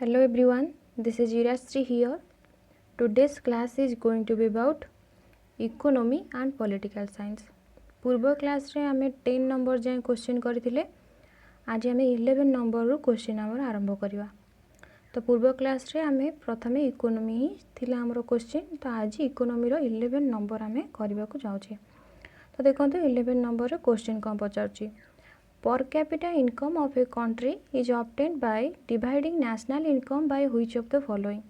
Hello everyone, this is Yurashri here. Today's class is going to be about economy and political science. पूर्व class रे आमे 10 number जाए question करथिले. आज आमे 11 नंबर रो क्वेश्चन हमर आरंभ करिवा. तो पूर्व क्लास रे आमे प्रथमे इकोनॉमी ही थिला हमर क्वेश्चन. तो आज इकोनॉमी रो 11 नंबर आमे करबा को जाउछे. तो देखंतु 11 number row question cone पचारछि. Per capita income of a country is obtained by dividing national income by which of the following.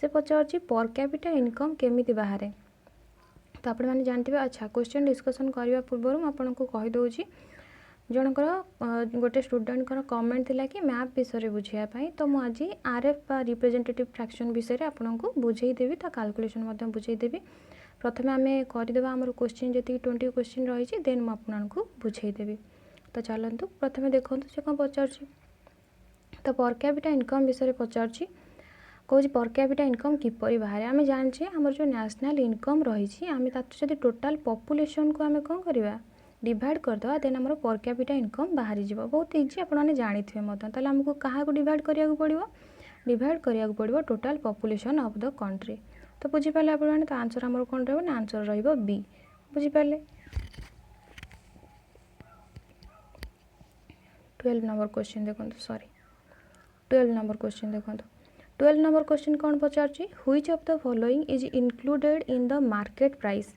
से पचारछि per capita income केमिति बाहरे. तो आपण माने जानथिबे. अच्छा, क्वेश्चन डिस्कशन करबा पूर्व हम आपन को कहि दोछि जनकर गोटे स्टूडेंट कर कमेंट थिला कि मैप विषय बुझिया पई. तो मु आज आरएफ बा रिप्रेजेंटेटिव फ्रैक्शन विषय आपन को बुझेई देबी. ता कैलकुलेशन मध्ये बुझेई देबी. प्रथमे आमे करि देबा हमर क्वेश्चन जति 20 क्वेश्चन रही छि देन मु आपन को बुझेई देबी. तो चलतु प्रथमे देखो से कौन पचार. तो पर कैपिटा इनकम विषय पचार कौन पर कैपिटा इनकम किपरि बाहर. आम जाने आम जो नेशनल इनकम रही आम जब टोटाल पॉपुलेशन को आम कौन करवा डिवाइड करदे देन आम पर कैपिटा इनकम बाहरी जीव. बहुत इजी आपने जानी थे. आमको क्या डिवाइड करा पड़ो डिवाइड करा पड़ो total population of the country. तो बुझीपारे आपने. तो आंसर आम कौन रहा आंसर रही बुझीपारे. 12 नंबर क्वेश्चन देखो. सॉरी 12 नंबर क्वेश्चन देखो. 12 नंबर क्वेश्चन कौन पचार. Which of the following is included in the market price.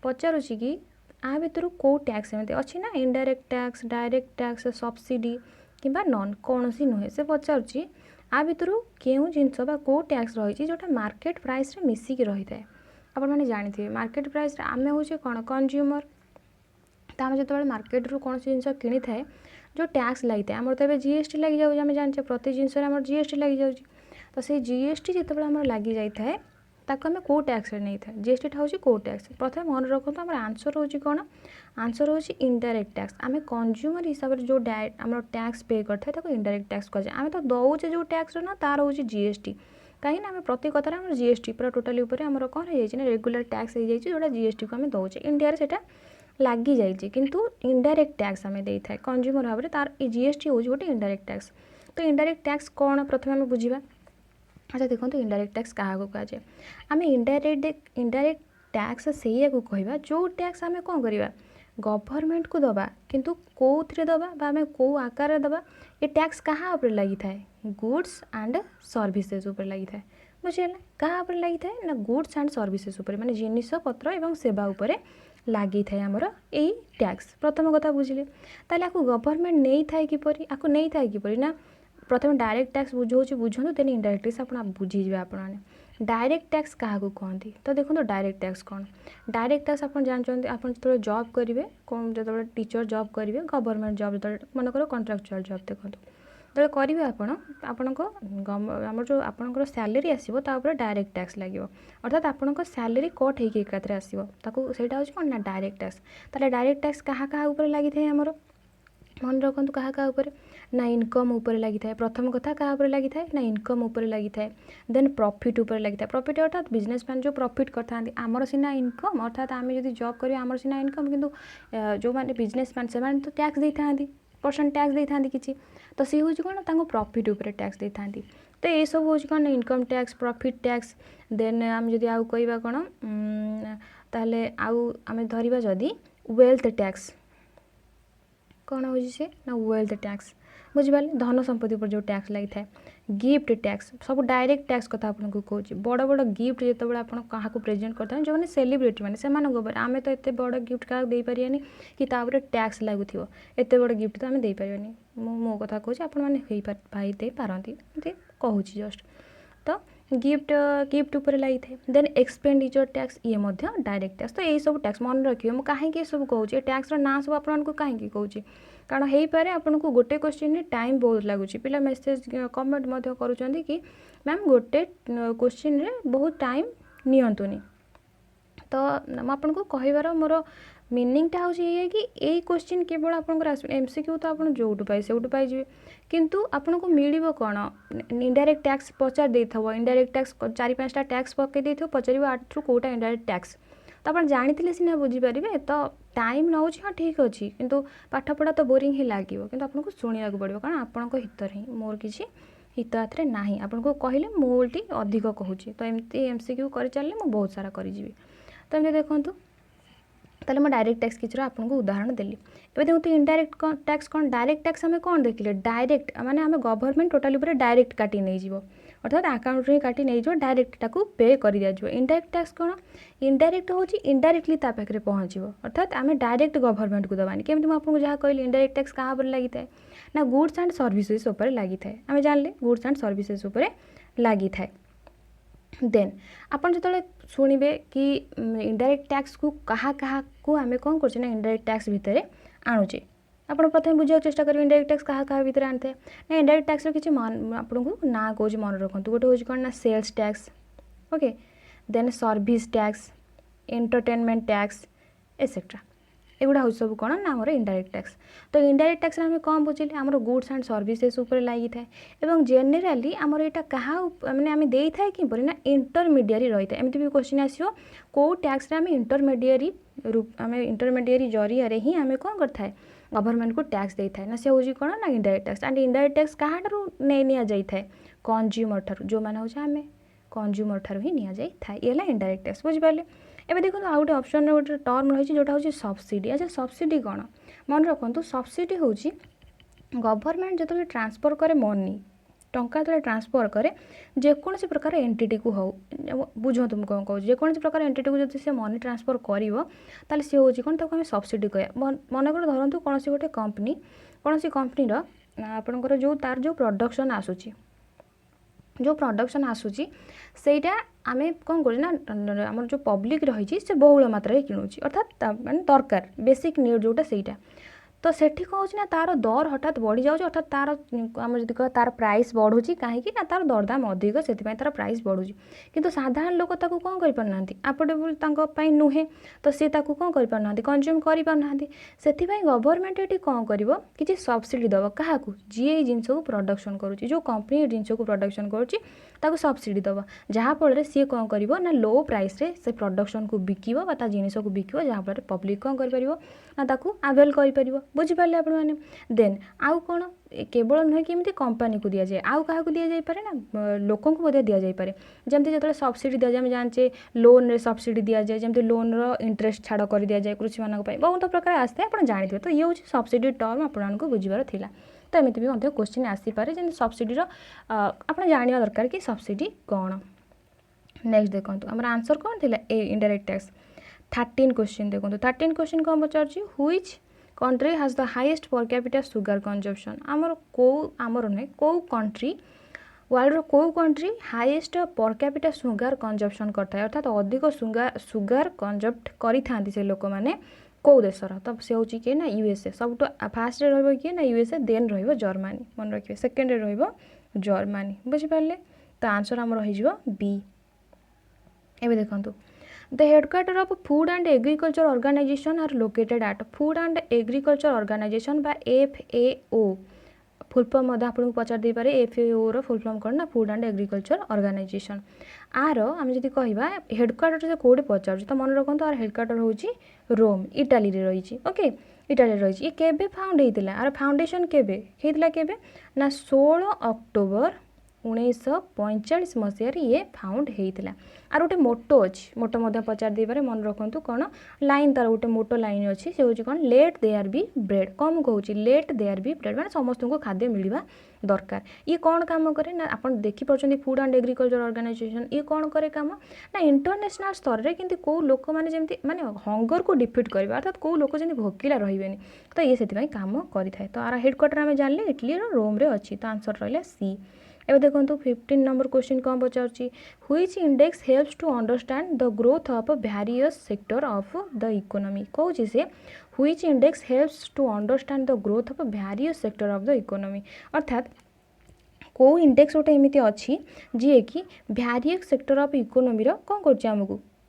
पचारुची कि आ भितर को टैक्स एमती अच्छी ना indirect tax direct tax subsidy किंबा नॉन कौन सी नुहे. से पचारुची आ भितर केउ जिनस बा को टैक्स रही जोटा मार्केट प्राइस रे मिसिकी रही थाए. आपण माने जानि थे मार्केट प्राइस रे आमे होचे कोन कंज्यूमर. तो आम जो मार्केट रू कौन सी जिनस किनी थाए जो टैक्स लगी था आम तो जीएसटी लगी जाऊँ. आम जाने प्रति जिनस जीएसटी लगी जाऊँ. तो से जीएसटी जिते आम लगी जाए ताको आम कौ टैक्स नहीं था. जीएसटी हूँ कौ टैक्स. प्रथम मन रखु आम आंसर हूँ कौन आंसर हूँ इनडायरेक्ट टैक्स. आम कंज्यूमर हिसाब से जो आम टैक्स पे करता है इनडायरेक्ट टैक्स कहुए. आम तो दौचे जो टैक्स ना तार हूँ जीएसटी. कहीं आम प्रति कथार आम जीएसटी पूरा टोटाली आम कौन हो रेगुलर टैक्स हो जोटा जीएसटी को आम दौचे. इंडिया से लगी जाइए किंतु इनडायरेक्ट टैक्स आम दे था कंज्यूमर भाव में तार जीएसटी हूँ गोटे इनडायरेक्ट टैक्स. तो इनडायरेक्ट टैक्स कौन प्रथम आम बुझा. अच्छा देखो इनडायरेक्ट टैक्स क्या कहुए. आम इनडायरेक्ट टैक्स से कहवा जो टैक्स आम कौन करवा गवर्नमेंट को दबा किंतु कौन दबा आम कौ आकार दबा. ये टैक्स क्या लगी थाए गुड्स एंड सर्विसेज लगी थाए. बुझीगला क्या लगी थाए ना गुड्स एंड सर्विसेज माने जिनिस पत्र एवं सेवा उपरे लगी थाए आमर यही टैक्स. प्रथम कथा बुझिले. ताले आकु गवर्नमेंट नहीं थाए किपरि आकु नहीं थाए किपरि ना प्रथम डायरेक्ट टैक्स बुझाऊँ बुझुँ देन इनडायरेक्ट टैक्स आप बुझीजे. आपने डायरेक्ट टैक्स क्या कहते. तो देखो डायरेक्ट टैक्स कौन. डायरेक्ट टैक्स आप जानते आप जो जॉब करेंगे कौन जो टीचर जॉब करेंगे गवर्नमेंट जॉब जो मनकर कॉन्ट्रैक्चुअल जॉब देखो जो करेंगे आपण आम जो आपंकर सैलरी आसो डायरेक्ट टैक्स लगे अर्थात आपंकर सैलरी कट होगी एकाथरे आसो सेटा हूँ कौन ना डायरेक्ट टैक्स. ताले डायरेक्ट टैक्स क्या लगी थाए आमर मन रखु क्या ना इनकम उपर लगी थाए. प्रथम कथा क्या लगी थाए ना इनकम उपर लगी थाए. देन प्रॉफिट उपर लगी थाए. प्रॉफिट अर्थात बिजनेसमैन जो प्रॉफिट करता आमर सीना इनकम अर्थात आम जो जॉब करें आमर सीना इनकम किंतु जो मैंने बिजनेसमैन से तो टैक्स दे था परसेंट टैक्स दे था कि. तो सी हूँ कौन प्रॉफिट उपर टैक्स दे था. तो ये सब हूँ कौन income tax profit tax. Then आम जदि आउ कहवा कौन ताले आउ आम धरिबा जदि वेल्थ टैक्स कौन हो ना वेल्थ टैक्स. बुझिपारे धन संपत्ति पर जो टैक्स लगी था. गिफ्ट टैक्स सब डायरेक्ट टैक्स कथा आपको कहूँ. बड़ बड़ गिफ्ट जो आप प्रेजेंट करते हैं जो मैंने सेलिब्रिटी मैंने से आम तो एत बड़ गिफ्ट क्या दे पारानी कि टैक्स लगुथ एत बड़ गिफ्ट तो आम दे पारानी. मो कथा कहूँ आप दे पारती कहूँ जस्ट. तो गिफ्ट उपर लगी था. देन एक्सपेंडिचर टैक्स ये डायरेक्ट टैक्स. तो यही सब टैक्स मन रखिए. मुझे कहीं सब कहूँ टैक्स ना सब आपको कहीं कहूँ कारण हो पारे आपको गोटे क्वेश्चन टाइम बहुत लगुच. पिला मेसेज कमेंट करुँच कि मैम गोटे क्वेश्चन रे बहुत टाइम नियंतुनी. तो आपको कहबार मोर मीनिंगटा हूँ ये कि यही क्वेश्चन केवल आप एमसीक्यू तो आप जो पाए से पाइबे किंतु आपको मिल कौन इनडायरेक्ट टैक्स पचार दे इनडायरेक्ट टैक्स 4-5टा टैक्स पकई दे पचार आठू कौटा इनडायरेक्ट टैक्स. तो आप जानी सीना बुझीपारे. तो टाइम नौ हाँ ठीक अच्छे किंतु पाठपढ़ा तो बोरिंग ही लगे किंतु आपको शुणा पड़ो कारण आपण हित ही मोर किसी हित हाथ में ना आपको कहले मुझे अधिक कहूँ तो एमती एमसीक्यू कर चलिए मुझे बहुत सारा करी तो एमती देखूँ ताले मैं डायरेक्ट टैक्स किसी आपको उदाहरण देली एवं देखो इनडायरेक्ट टैक्स कौन डायरेक्ट टैक्स आम कौन देखिले डायरेक्ट माने आम गवर्नमेंट टोटाली पूरा डायरेक्ट काटी नहीं जीवो अर्थात अकाउंट रे काटी नहीं जीवो डायरेक्ट ताकू पे कर दिया जीवो इनडायरेक्ट टैक्स कौन इनडायरेक्ट होची इनडायरेक्टली ता पाखरे पहुँचो अर्थात आम डायरेक्ट गवर्नमेंट को दबानी केमती मैं आपको जहाँ कहली इनडायरेक्ट टैक्स क्या पर लगी था ना गुड्स एंड सर्विसेज उपर लगी था आम जानले गुड्स एंड सर्विसेज उपर लगी था देन आपन जो शुणवे कि इनडायरेक्ट टैक्स को कहा कहा को आम कौन कर इनडायरेक्ट टैक्स भितर आणुचे आप प्रथम बुझा चेष्टा करेंगे इनडायरेक्ट टैक्स कहा कहा भितर आनी था ना इनडायरेक्ट टैक्स किसी आपको ना कौन मन रखु गोटे हूँ कौन ना sales tax okay then service tax entertainment tax etcetera एगुड़ा हूँ सब कौन ना आम इनडायरेक्ट टैक्स तो इनडायरेक्ट टैक्स आम कौन बुझे आम गुड्स एंड सर्विसेज उपर लगी था और जेनेराली आमर यहाँ क्या मैंने आम दे था कि ना इंटरमीडिएरी रही था एमती भी क्वेश्चन आसो कौ टैक्स आम इंटरमीडिएरी आम इंटरमीडिएरी जरिया ही आम कौन करता गवर्नमेंट को टैक्स दे था ना से हूँ कौन ना indirect tax and indirect tax क्या नहीं जाए कंज्यूमर ठार जो मैंने हूँ आम कंज्यूमर ठार ही नि जाए ये इनडायरेक्ट टैक्स बुझिपारे एवं देखो आउ गोटे ऑप्शन रे गोटे टर्म रही जोटा हूँ सब्सिडी अच्छा सब्सिडी कौन मन रखु सब्सिडी हूँ गवर्नमेंट जो ट्रांसफर करे मनी टंका जो ट्रांसफर करे जेकोसी प्रकार एंटिटी को हो बुझो तुम कौन कहूँ जेकोसी प्रकार एंटिटी को जब से मनी ट्रांसफर कर सी हूँ कौन तक सब्सिडी कह मन कर धरतु कौन गोटे कंपनी कौन कंपनीर आपंकर जो तार जो प्रोडक्शन आसूची जो प्रोडक्शन आसूची सेटा आमे कौन कर आम जो पब्लिक रही से बहुल मात्रा किणुची अर्थात माने दरकार बेसिक नीड जोटा सेटा तो सेठी कौन ना तार दर हठात बढ़ी जाऊँ अर्थात तार आम जब कह तार प्राइस बढ़ुची कहीं ना तार दरदाम अधिक से तार प्राइस बढ़ुची किंतु साधारण लोक ताकू कौन करना अफोर्डेबल नुहे तो सी ताकू कौन करना कंज्यूम करना से गवर्नमेंट ये कौन कर कि सब्सिडी दब क्या जी जिन को प्रोडक्शन करुच्ची जो कंपनी जिन को प्रोडक्शन करुच्ची सब्सिडी दब जहाँफल सी कौन कर ना लो प्राइस से प्रोडक्शन को बिकिब जिन को बिक जहाँफल पब्लिक कौन कर आवेल कर बुझिपारे आपण मैंने देन आउ कौन केवल नुहे कि कंपनी को दि जाए आउ क्या दि जाए ना लोक दि जाए जमी जो सब्सिडी दि जाए जानचे लोन रे सब्सिडी दि जाए जमी लोन रो इंटरेस्ट छाड़ कर दि जाए कृषि मानक बहुत प्रकार आसता है आप जानते तो ये हूँ सब्सिडी टर्म आपको बुझार था तो एमती भी क्वेश्चन आसीपे जमी सब्सिडी आप जाना दरकार कि सब्सिडी कौन नेक्स्ट देखो आम आंसर कौन थी इनडायरेक्ट टैक्स 13 क्वेश्चन देखो 13 क्वेश्चन कौन पचार which country has the highest per capita sugar consumption आमर को आमर नुहे कौ कंट्री वर्ल्ड कौ country highest per capita sugar consumption करता है अर्थात अधिक सुगर कंजप्ट करी से लोक मैंने कौ देशर तो से हूँ किए ना यूएसए सब फास्ट किए ना यूएसए देन रर्मानी मन रखिए सेकेंड रर्मानी बुझिपारे तो आंसर आम रही बी एवं देखो The headquarters of Food and Agriculture Organization are located at Food and Agriculture Organization by FAO full form आपको पचार दे पारे FAO रो फुल फॉर्म कौन ना फूड एंड एग्रीकल्चर ऑर्गेनाइजेशन आर आम जब कह हेडक्वार्टर से कौटे पचार तो मन रखु आर हेडक्वार्टर हूँ रोम इटाली रही ओके इटाली रही ये केबे फाउंड होता आर फाउंडेशन केबे ना 16 अक्टोबर 1945 मसीह ये फाउंड होता आर गोटे मोटो अच्छी मोटो पचार दे पारे मन रखु कौन लाइन तार गोटे मोटो लाइन अच्छी से हूँ कौन लेट देयर बी ब्रेड कौन कहूँ लेट देयर बी ब्रेड मैंने समस्त को खाद्य मिलवा दरकार ये कौन काम करे ना आप देखिपुर फूड एंड एग्रीकल्चर ऑर्गेनाइजेशन ये कौन करे काम ना इंटरनेशनल स्तर में किंतु कौ लोक मैंने जमी माने हंगर को डिफिट करवा अर्थात कौ लोक जमी भोकिला रही तो ये से काम करें तो आर हेडक्वार्टर आम जानले इटली रोम रे अच्छी तो आंसर रहा सी एवं देखो 15 नंबर क्वेश्चन कौन पचार which index helps to understand the growth of various sector of the economy कहूँ से which index helps to understand the growth of various sector of the economy अर्थात कौ इंडेक्स गोटे एमती अच्छी जी कि वेरियस सेक्टर ऑफ इकोनॉमी रो कौन कर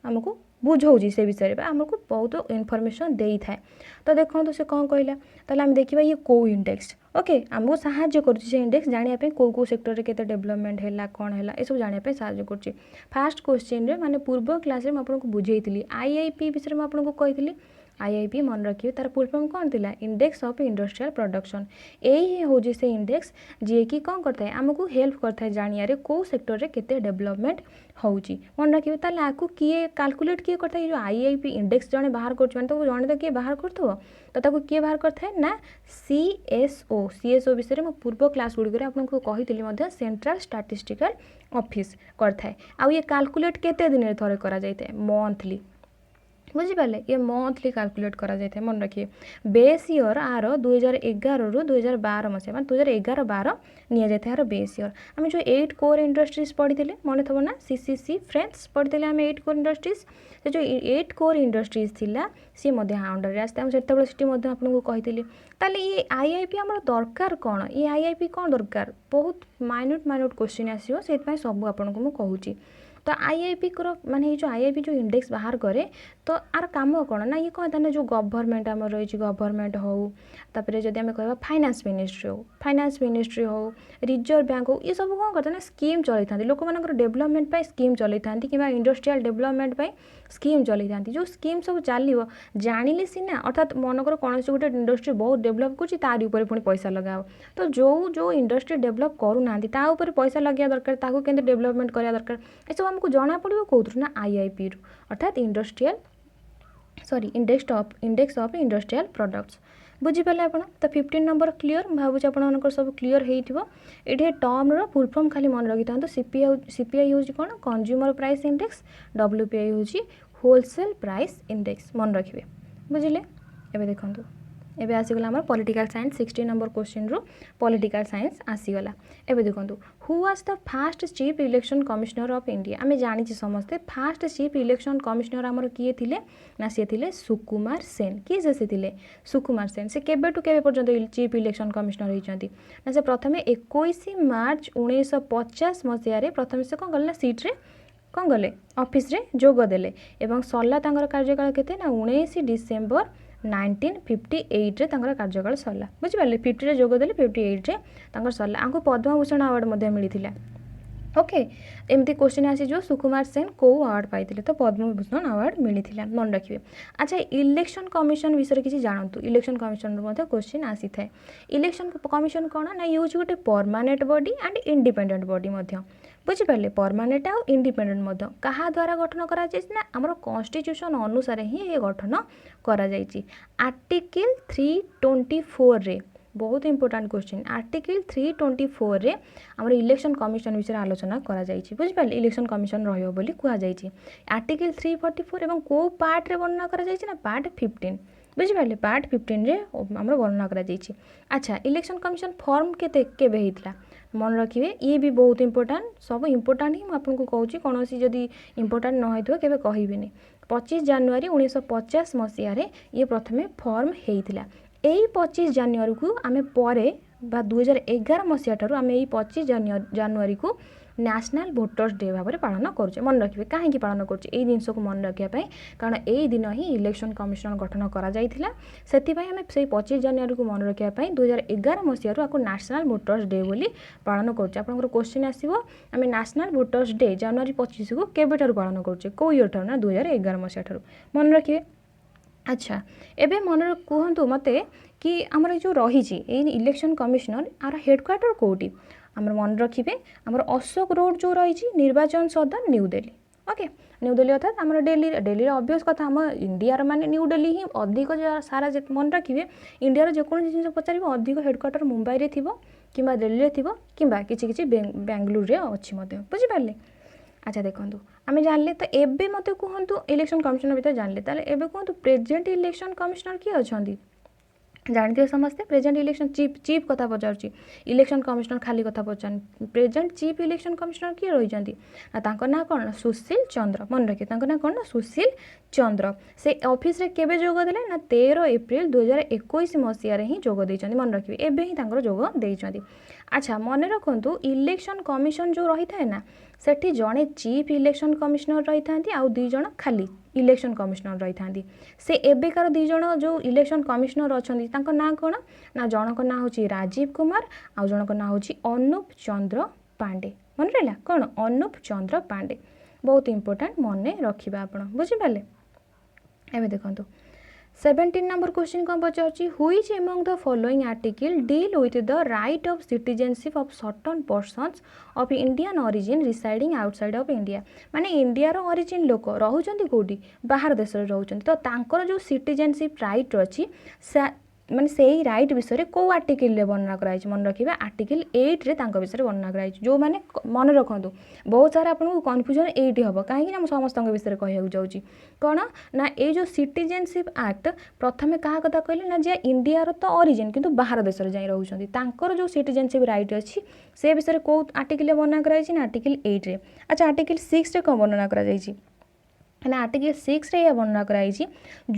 आमको बुझाऊँ से विषय में आमको बहुत इनफर्मेशन दे था तो देखो तो से कौन कहला ताले आम देखा ये कौ इंडेक्स ओके आमको साहाଯ୍य कर इंडेक्स जानापी कौ सेक्टर में केते डेवलपमेंट है कौन है ये सब जानापी साहाଯ୍य कर फास्ट क्वेश्चन रे माने पूर्व क्लास में आपको बुझेई आईआईपी विषय में आपको कही आईआईपी मन रखिए तार फुल फॉर्म कौन थिला इंडेक्स ऑफ इंडस्ट्रियल प्रोडक्शन यही हूँ से इंडेक्स जी कि कौन करता है आमको हेल्प करता है जानियारे कौ सेक्टर रे केते डेवलपमेंट होउची मन रखिए ताले आकु किए कैलकुलेट किए करता है जो आईआईपी इंडेक्स जने बाहर कर तो जने तो किए बाहर करथबो तो ताको किए बाहर करता है ना सीएसओ विषय में पूर्व क्लास गुड़िक आपको कही सेंट्रल स्टैटिस्टिकल ऑफिस करता है आ ये कैलकुलेट केते दिन थरे करा जायते मंथली बुझिपारे ये मंथली कैलकुलेट करा जाए मन रखिए बेस इयर आर 2011 रु 2012 मसीहा मैं 2011-12 नि जाए यार बेस इयर आम जो 8 कोर इंडस्ट्रीज पढ़ी थे मन थो ना सीसीसी फ्रेंड्स पढ़ी थे आम 8 कोर इंडस्ट्रीज से जो 8 कोर इंडस्ट्रीज थिला सी अंडर आसता से आपको कही ताले ये आईआईपी आम दरकार कौन ये आईआईपी कौन दरकार बहुत माइन्यूट क्वेश्चन आसो से सब आपको कहूँ तो आईआईपी माने ये जो आईआईपी जो इंडेक्स बाहर करे तो आर काम कौन ना ये कौन था जो गवर्नमेंट आम रही गवर्नमेंट हो तापर जब आम कह फाइनेंस मिनिस्ट्री हो रिजर्व बैंक हो ये सब कौन करते हैं स्कीम चलई था लोक मान डेवलपमेंट स्कीम चलई था कि इंडस्ट्रियल डेवलपमेंट स्कीम चलई था जो स्कीम सब चलो जानिले सीना अर्थात मनकर कौन गोटे इंडस्ट्री बहुत डेवलप कर तारी ऊपर पुणी पैसा लगाओ तो जो इंडस्ट्री डेवलप करूना पैसा लगे दरकार ताकू केंद्र डेवलपमेंट करा दरकार ये सब हमको जना पड़ो कौन ना आईआईपी रु अर्थात इंडेक्स ऑफ इंडस्ट्रियल प्रोडक्ट्स बुझीपारे आप तो 15 नंबर क्लीयर भावुँ आप सब क्लीयर हो ये टर्म रो फुल फॉर्म खाली मन रखी था सीपीआई हूँ कौन कंज्यूमर प्राइस इंडेक्स डब्ल्यूपीआई हूँ होलसेल प्राइस इंडेक्स मन रखिए बुझिले एबे देखो एबे आसीगला हमर पॉलिटिकल साइंस 16 नंबर क्वेश्चन रो पॉलिटिकल साइंस आसीगला एबे देखो who was the fast chief election commissioner of India आमे जानी समस्ते फास्ट चीफ इलेक्शन कमिश्नर आमर किए थिले ना सी थिले सुकुमार सेन किए से थिले सुकुमार सेन से केबे टू केबे पर्यंत चीफ इलेक्शन कमिश्नर होइचंती ना से प्रथमे 21 मार्च 1950 मसिया प्रथमे से कौन गले ना सीट रे कौन गले ऑफिस रे जोग देले एवं सरला तांकर कार्यकाल केते ना 19 डिसेम्बर 1958 रे तांकर कार्यकाल सरला बुझिपारे 50 रे जोग देले 58 रे तांकर सरला आंको पद्मभूषण अवार्ड मध्य मिलिथिला ओके एमती क्वेश्चन आसी जो सुकुमार सेन को अवार्ड पाइथिले तो पद्मभूषण अवार्ड मिलिथिला मन रखिए अच्छा इलेक्शन कमिशन विषय किसी जानतु इलेक्शन कमिशन रो क्वेश्चन आसी थाए इलेक्शन कमिशन कौन ना यूज गोटे permanent body and independent body बुझिपारे परमानेंट आउ इंडिपेंडेंट क्या द्वारा गठन करा ना आमर कॉन्स्टिट्यूशन अनुसार ही ये गठन करा आर्टिकल 324 रे बहुत इंपोर्टेंट क्वेश्चन आर्टिकल 324 रे आमर इलेक्शन कमिशन विषय आलोचना करा बुझिपारे इलेक्शन कमिशन रहियो बोली कुआ जायछि आर्टिकल 344 एवं को पार्ट रे वर्णना करा ना पार्ट 15 बुझिपारे पार्ट 15 रे आमर वर्णना करा अच्छा इलेक्शन कमिशन फॉर्म केबे हेइतला मन रखिए ये भी बहुत इंपोर्टेंट सब इंपोर्टेंट ही आपको कहूँ कौन सी जदि इंपोर्टेंट न हो केबे कहबिनी 25 जनवरी 1950 मसीह ये प्रथमे फॉर्म हेइतला यही 25 जनवरी को आम पर 2011 मसीहा ठारू आम यही 25 जनवरी को नेशनल वोटर्स डे भाव में पालन करुचे मन रखिए कहीं पालन करुचे यही जिनस को मन रखापी कारण यही दिन ही इलेक्शन कमिशन गठन करा से आम से 25 जनवरी को मन रखापी 2011 मसीह आपको नेशनल वोटर्स डे बोली पालन करुचे आपंकर क्वेश्चन आसो आम नेशनल वोटर्स डे जनवरी 25 को केबे पालन करुचे कौ इयर ठारू ना 2011 मसीहा ठारू मन रखिए अच्छा एबे मन कहतु मते कि आमर जो रही इलेक्शन कमिशनर आर हेडक्वार्टर कौटी आमर मन रखिए आमर अशोक रोड जो रही निर्वाचन सदन new Delhi okay new Delhi अर्थात आमर दिल्ली ऑब्वियस कथा आम इंडिया माने न्यू दिल्ली ही अधिक सारा मन रखिए इंडिया जेकोसी जिन पचार अधिक हेडक्वार्टर मुंबई रे थिबो किंबा दिल्ली रे थिबो किंबा किछि बेंगलुरु रे अछि मते बुझिपारले अच्छा देखो आम जानले तो एबे मत कहतु इलेक्शन कमिशनर भीतर जानले ताले एबे कहतु प्रेजेंट इलेक्शन कमिशनर किए अच्छा जानते समस्ते प्रेजेंट इलेक्शन चीफ कथा पचार इलेक्शन कमिशनर खाली कथा पचार प्रेजेंट चीफ इलेक्शन कमिशनर किए रही ना कौन सुशील चंद्र मन रखिए ना कौन ना सुशील चंद्र से ऑफिस रे केबे जोग देले ना 13 एप्रिल 2021 मसीह ही जोग देइछन्ती मन रखिए एबे ही तांकर जोग देइछन्ती अच्छा मन रखु इलेक्शन कमिशन जो रही था ना सेठी जड़े चीफ इलेक्शन कमिशनर रही था आउ 2 जण खाली इलेक्शन कमिशनर रही था से एबेकार 2 जण जो इलेक्शन कमिशनर अच्छा ना कौन ना जनक ना हूँ राजीव कुमार आउ जनक ना हूँ अनूप चंद्र पांडे मन रहा कौन अनूप चंद्र पांडे बहुत इंपोर्टेंट मन रखा आप बुझिपारे एवं देखो 17 नंबर क्वेश्चन कौन पचार which among the following article deal with the right of citizenship of certain persons of Indian origin residing outside of India माने इंडिया रो ओरिजिन लोक रहउचंती कोठी बाहर देश रे रहउचंती तो तांकर जो सिटीजनशिप राइट अछि माने सेही राइट विषय रे को आर्टिकल रे वर्णना कराई मन रखिबा आर्टिकल 8 रे तांको विषय रे वर्णना कराई जो माने मन रखंतु बहुत सारा आपन कन्फ्यूजन 8 हबो काहे कि हम समस्त विषय रे कहया जाउची कोन ना ए जो सिटीजनशिप एक्ट प्रथमे कहा कथा कहले ना जे इंडिया रो तो ओरिजिन किंतु बाहर देश रे जाई रहउचंती तांकर जो सिटीजनशिप राइट अछि से विषय रे को आर्टिकल रे वर्णना कराई ना आर्टिकल 8 रे अच्छा आर्टिकल 6 रे को वर्णना करा जाईची ना आर्टिकल 6 रे यह वर्णना कराई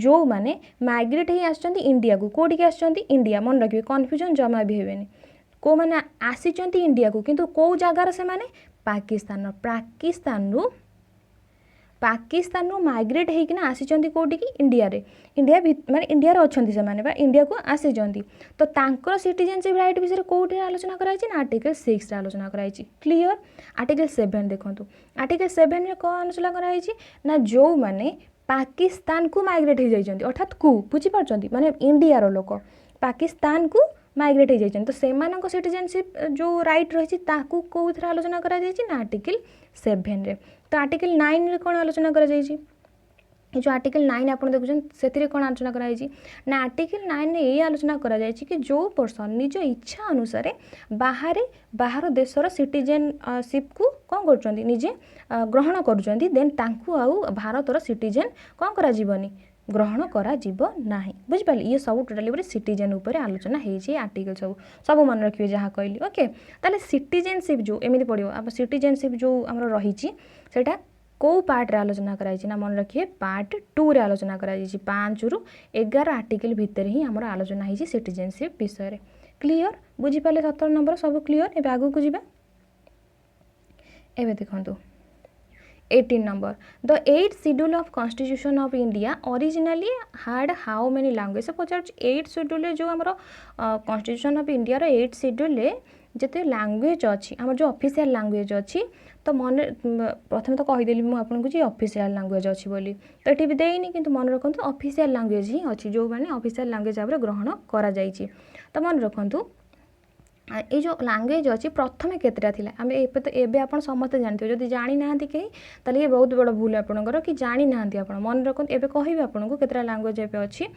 जो माने माइग्रेट ही आछंती इंडिया को कोठी के आछंती इंडिया मन रखिबे कन्फ्यूजन जमा भी हेबेनी को माने आसीचंती इंडिया को किंतु को जगार से माने पाकिस्तान रो माइग्रेट हेकिना आसीचंती कोठी की इंडिया रे इंडिया माने इंडिया रे अछंती से माने बा इंडिया को आसीचंती तो तांकर सिटीजनशिप राइट विषय कोठी आलोचना कराई ना आर्टिकल 6 रे आलोचना कराई क्लियर आर्टिकल 7 देखंतु आर्टिकल 7 रे को आलोचना कराई ना जो माने पाकिस्तान को माइग्रेट हो जाइछंती अर्थात को बुझी पारछंती माने इंडिया रो लोक पाकिस्तान को माइग्रेट हो जाइछंती तो सेमानक सिटीजनशिप जो राइट रही ताकू कोथरा आलोचना करा जाइछि ना आर्टिकल 7 रे तो आर्टिकल 9 रे कोन आलोचना करा जाइछि जो आर्टिकल 9 आपण देखुछन सेतिरे कोन आलोचना करा जाइछि ना आर्टिकल 9 रे ए आलोचना करा जाइछि कि जो पर्सन निज इच्छा अनुसार बाहर देशर सिटीजनशिप को कोन करछंती निजे ग्रहण करछंती देन तांकू आउ भारतर सिटीजन कोन करा जीवनी ग्रहण करा जीव नाही बुझ पाले ये सब टोटली बरे सिटीजन ऊपर आलोचना हे जे आर्टिकल सब मन रखिबे जहा कहली ओके ताले सिटीजनशिप जो एमिति पडियो अब सिटीजनशिप जो हमर रहिछि सेटा को पार्ट रे आलोचना कराई ना मन रखिए पार्ट 2 रे आलोचना कराई 5 रु 11 आर्टिकल भितर ही हमर आलोचना हे सिटीजनशिप विषय रे क्लियर बुझी पाले 17 नंबर सब क्लियर एबे आगु को जिबा एबे देखंतु 18 number the 8th schedule of constitution of India originally had how many languages Pachar 8th schedule जो हमरो constitution of India row 8th schedule रे जते लैंग्वेज अछि हमर जो ऑफिशियल लैंग्वेज अछि तो मन प्रथम तो कहि देली मु आपन को जे ऑफिशियल लैंग्वेज अछि बोली तो एटी भी देइनी किंतु मन रखंतु ऑफिशियल लैंग्वेज ही अछि जो माने ऑफिशियल लैंग्वेज आबरे ग्रहण करा जाईछि तो मन रखंतु ये जो लैंग्वेज अच्छी प्रथम केतरा थिला आमे एपे तो एबे आपण समस्त जानथिबे जदि जानि नाहंती के तले ये बहुत बड़ भूल आपनकर कि जानि नाहंती आपण मन रखन एबे कहिबे आपन को केतरा लैंग्वेज एबे अछि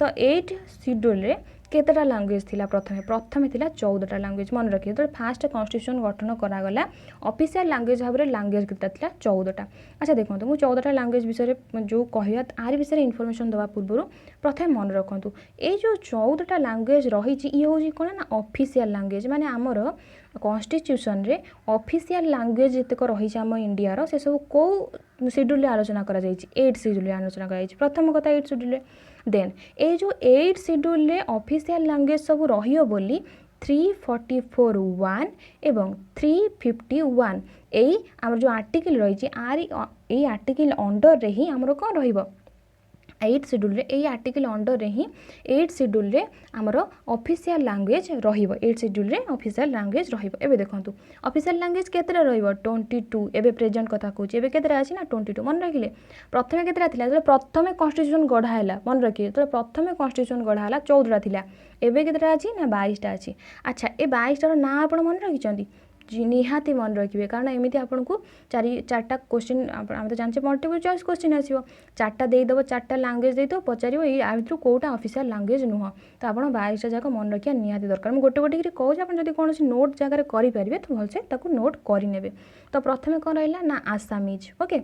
तो 8 शेड्यूल रे केतरा लैंग्वेज थिला प्रथमे थिला 14टा लैंग्वेज मन रखिए तो फास्ट कॉन्स्टिट्यूशन गठन करा गला ऑफिशियल लैंग्वेज भाबरे लैंग्वेज केतरा थिला 14टा अच्छा देखंतु मु 14टा लैंग्वेज विषय जो कहिया आरि विषय इन्फॉर्मेशन दवा पूर्व प्रथम मन रखंतु ए जो 14टा लैंग्वेज रही छि ई होजी कोन ना ऑफिशियल लैंग्वेज माने हमर कॉन्स्टिट्यूशन रे ऑफिशियल लैंग्वेज जतक रही छि हम इंडिया रो से सब को शेड्यूल आलोचना करा जाई छि 8 शेड्यूल आलोचना करा जाई छि प्रथम कथा 8 शेड्यूल देन ए जो 8 शेड्यूल रे ऑफिशियल लैंग्वेज सब रहियो बोली 344(1) एवं 351 एई हमर जो आर्टिकल रही छि आरी ए आर्टिकल अंडर रे ही हमर कोन रहिबो 8 शेड्यूल रे ए आर्टिकल अंडर रे ही 8 शेड्यूल रे हमर ऑफिशियल लैंग्वेज रहिबो 8 शेड्यूल रे ऑफिशियल लैंग्वेज रहिबो एबे देखंतु ऑफिशियल लैंग्वेज केतरा रहिबो 22 एबे प्रेजेंट कथा कहूची एबे केतरा अछि ना 22 मन रखिले प्रथमे केतरा थिला जे प्रथमे कॉन्स्टिट्यूशन गढा हैला मन रखिले तो प्रथमे कॉन्स्टिट्यूशन गढा हैला 14 टा थिला एबे केतरा अछि ना 22 टा अछि अच्छा ए 22 टा ना आपण मन रखिचंदी निहाती मन रखिए कारण एमती आपन को चारटा क्वेश्चन आम तो जानचे मल्टीपल चॉइस क्वेश्चन आसो चारटा देदेव चारटा लैंग्वेज देदेव पचार ये भितर कौटा ऑफिशियल लैंग्वेज नुह तो आप 22टा जाक मन रखा निहाती दरकार मुझे गोटे गोटे कहूँ आप कौन नोट जगह करेंगे तो भलसे नोट करे तो प्रथम कौन रहा ना आसामीज ओके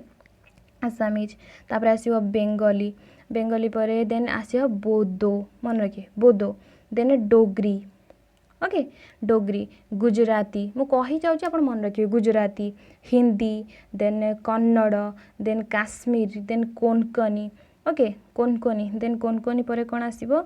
आसामीज तापर आसो बेंगली बेंगली पर देन आसो बोडो मन रखिए बोडो देन डोगरी ओके डोगरी गुजराती मु कही जाऊँ आप मन रखिए Gujarati Hindi then Kannada then Kashmir then Konkani okay Konkani then Konkani पर कौन आसो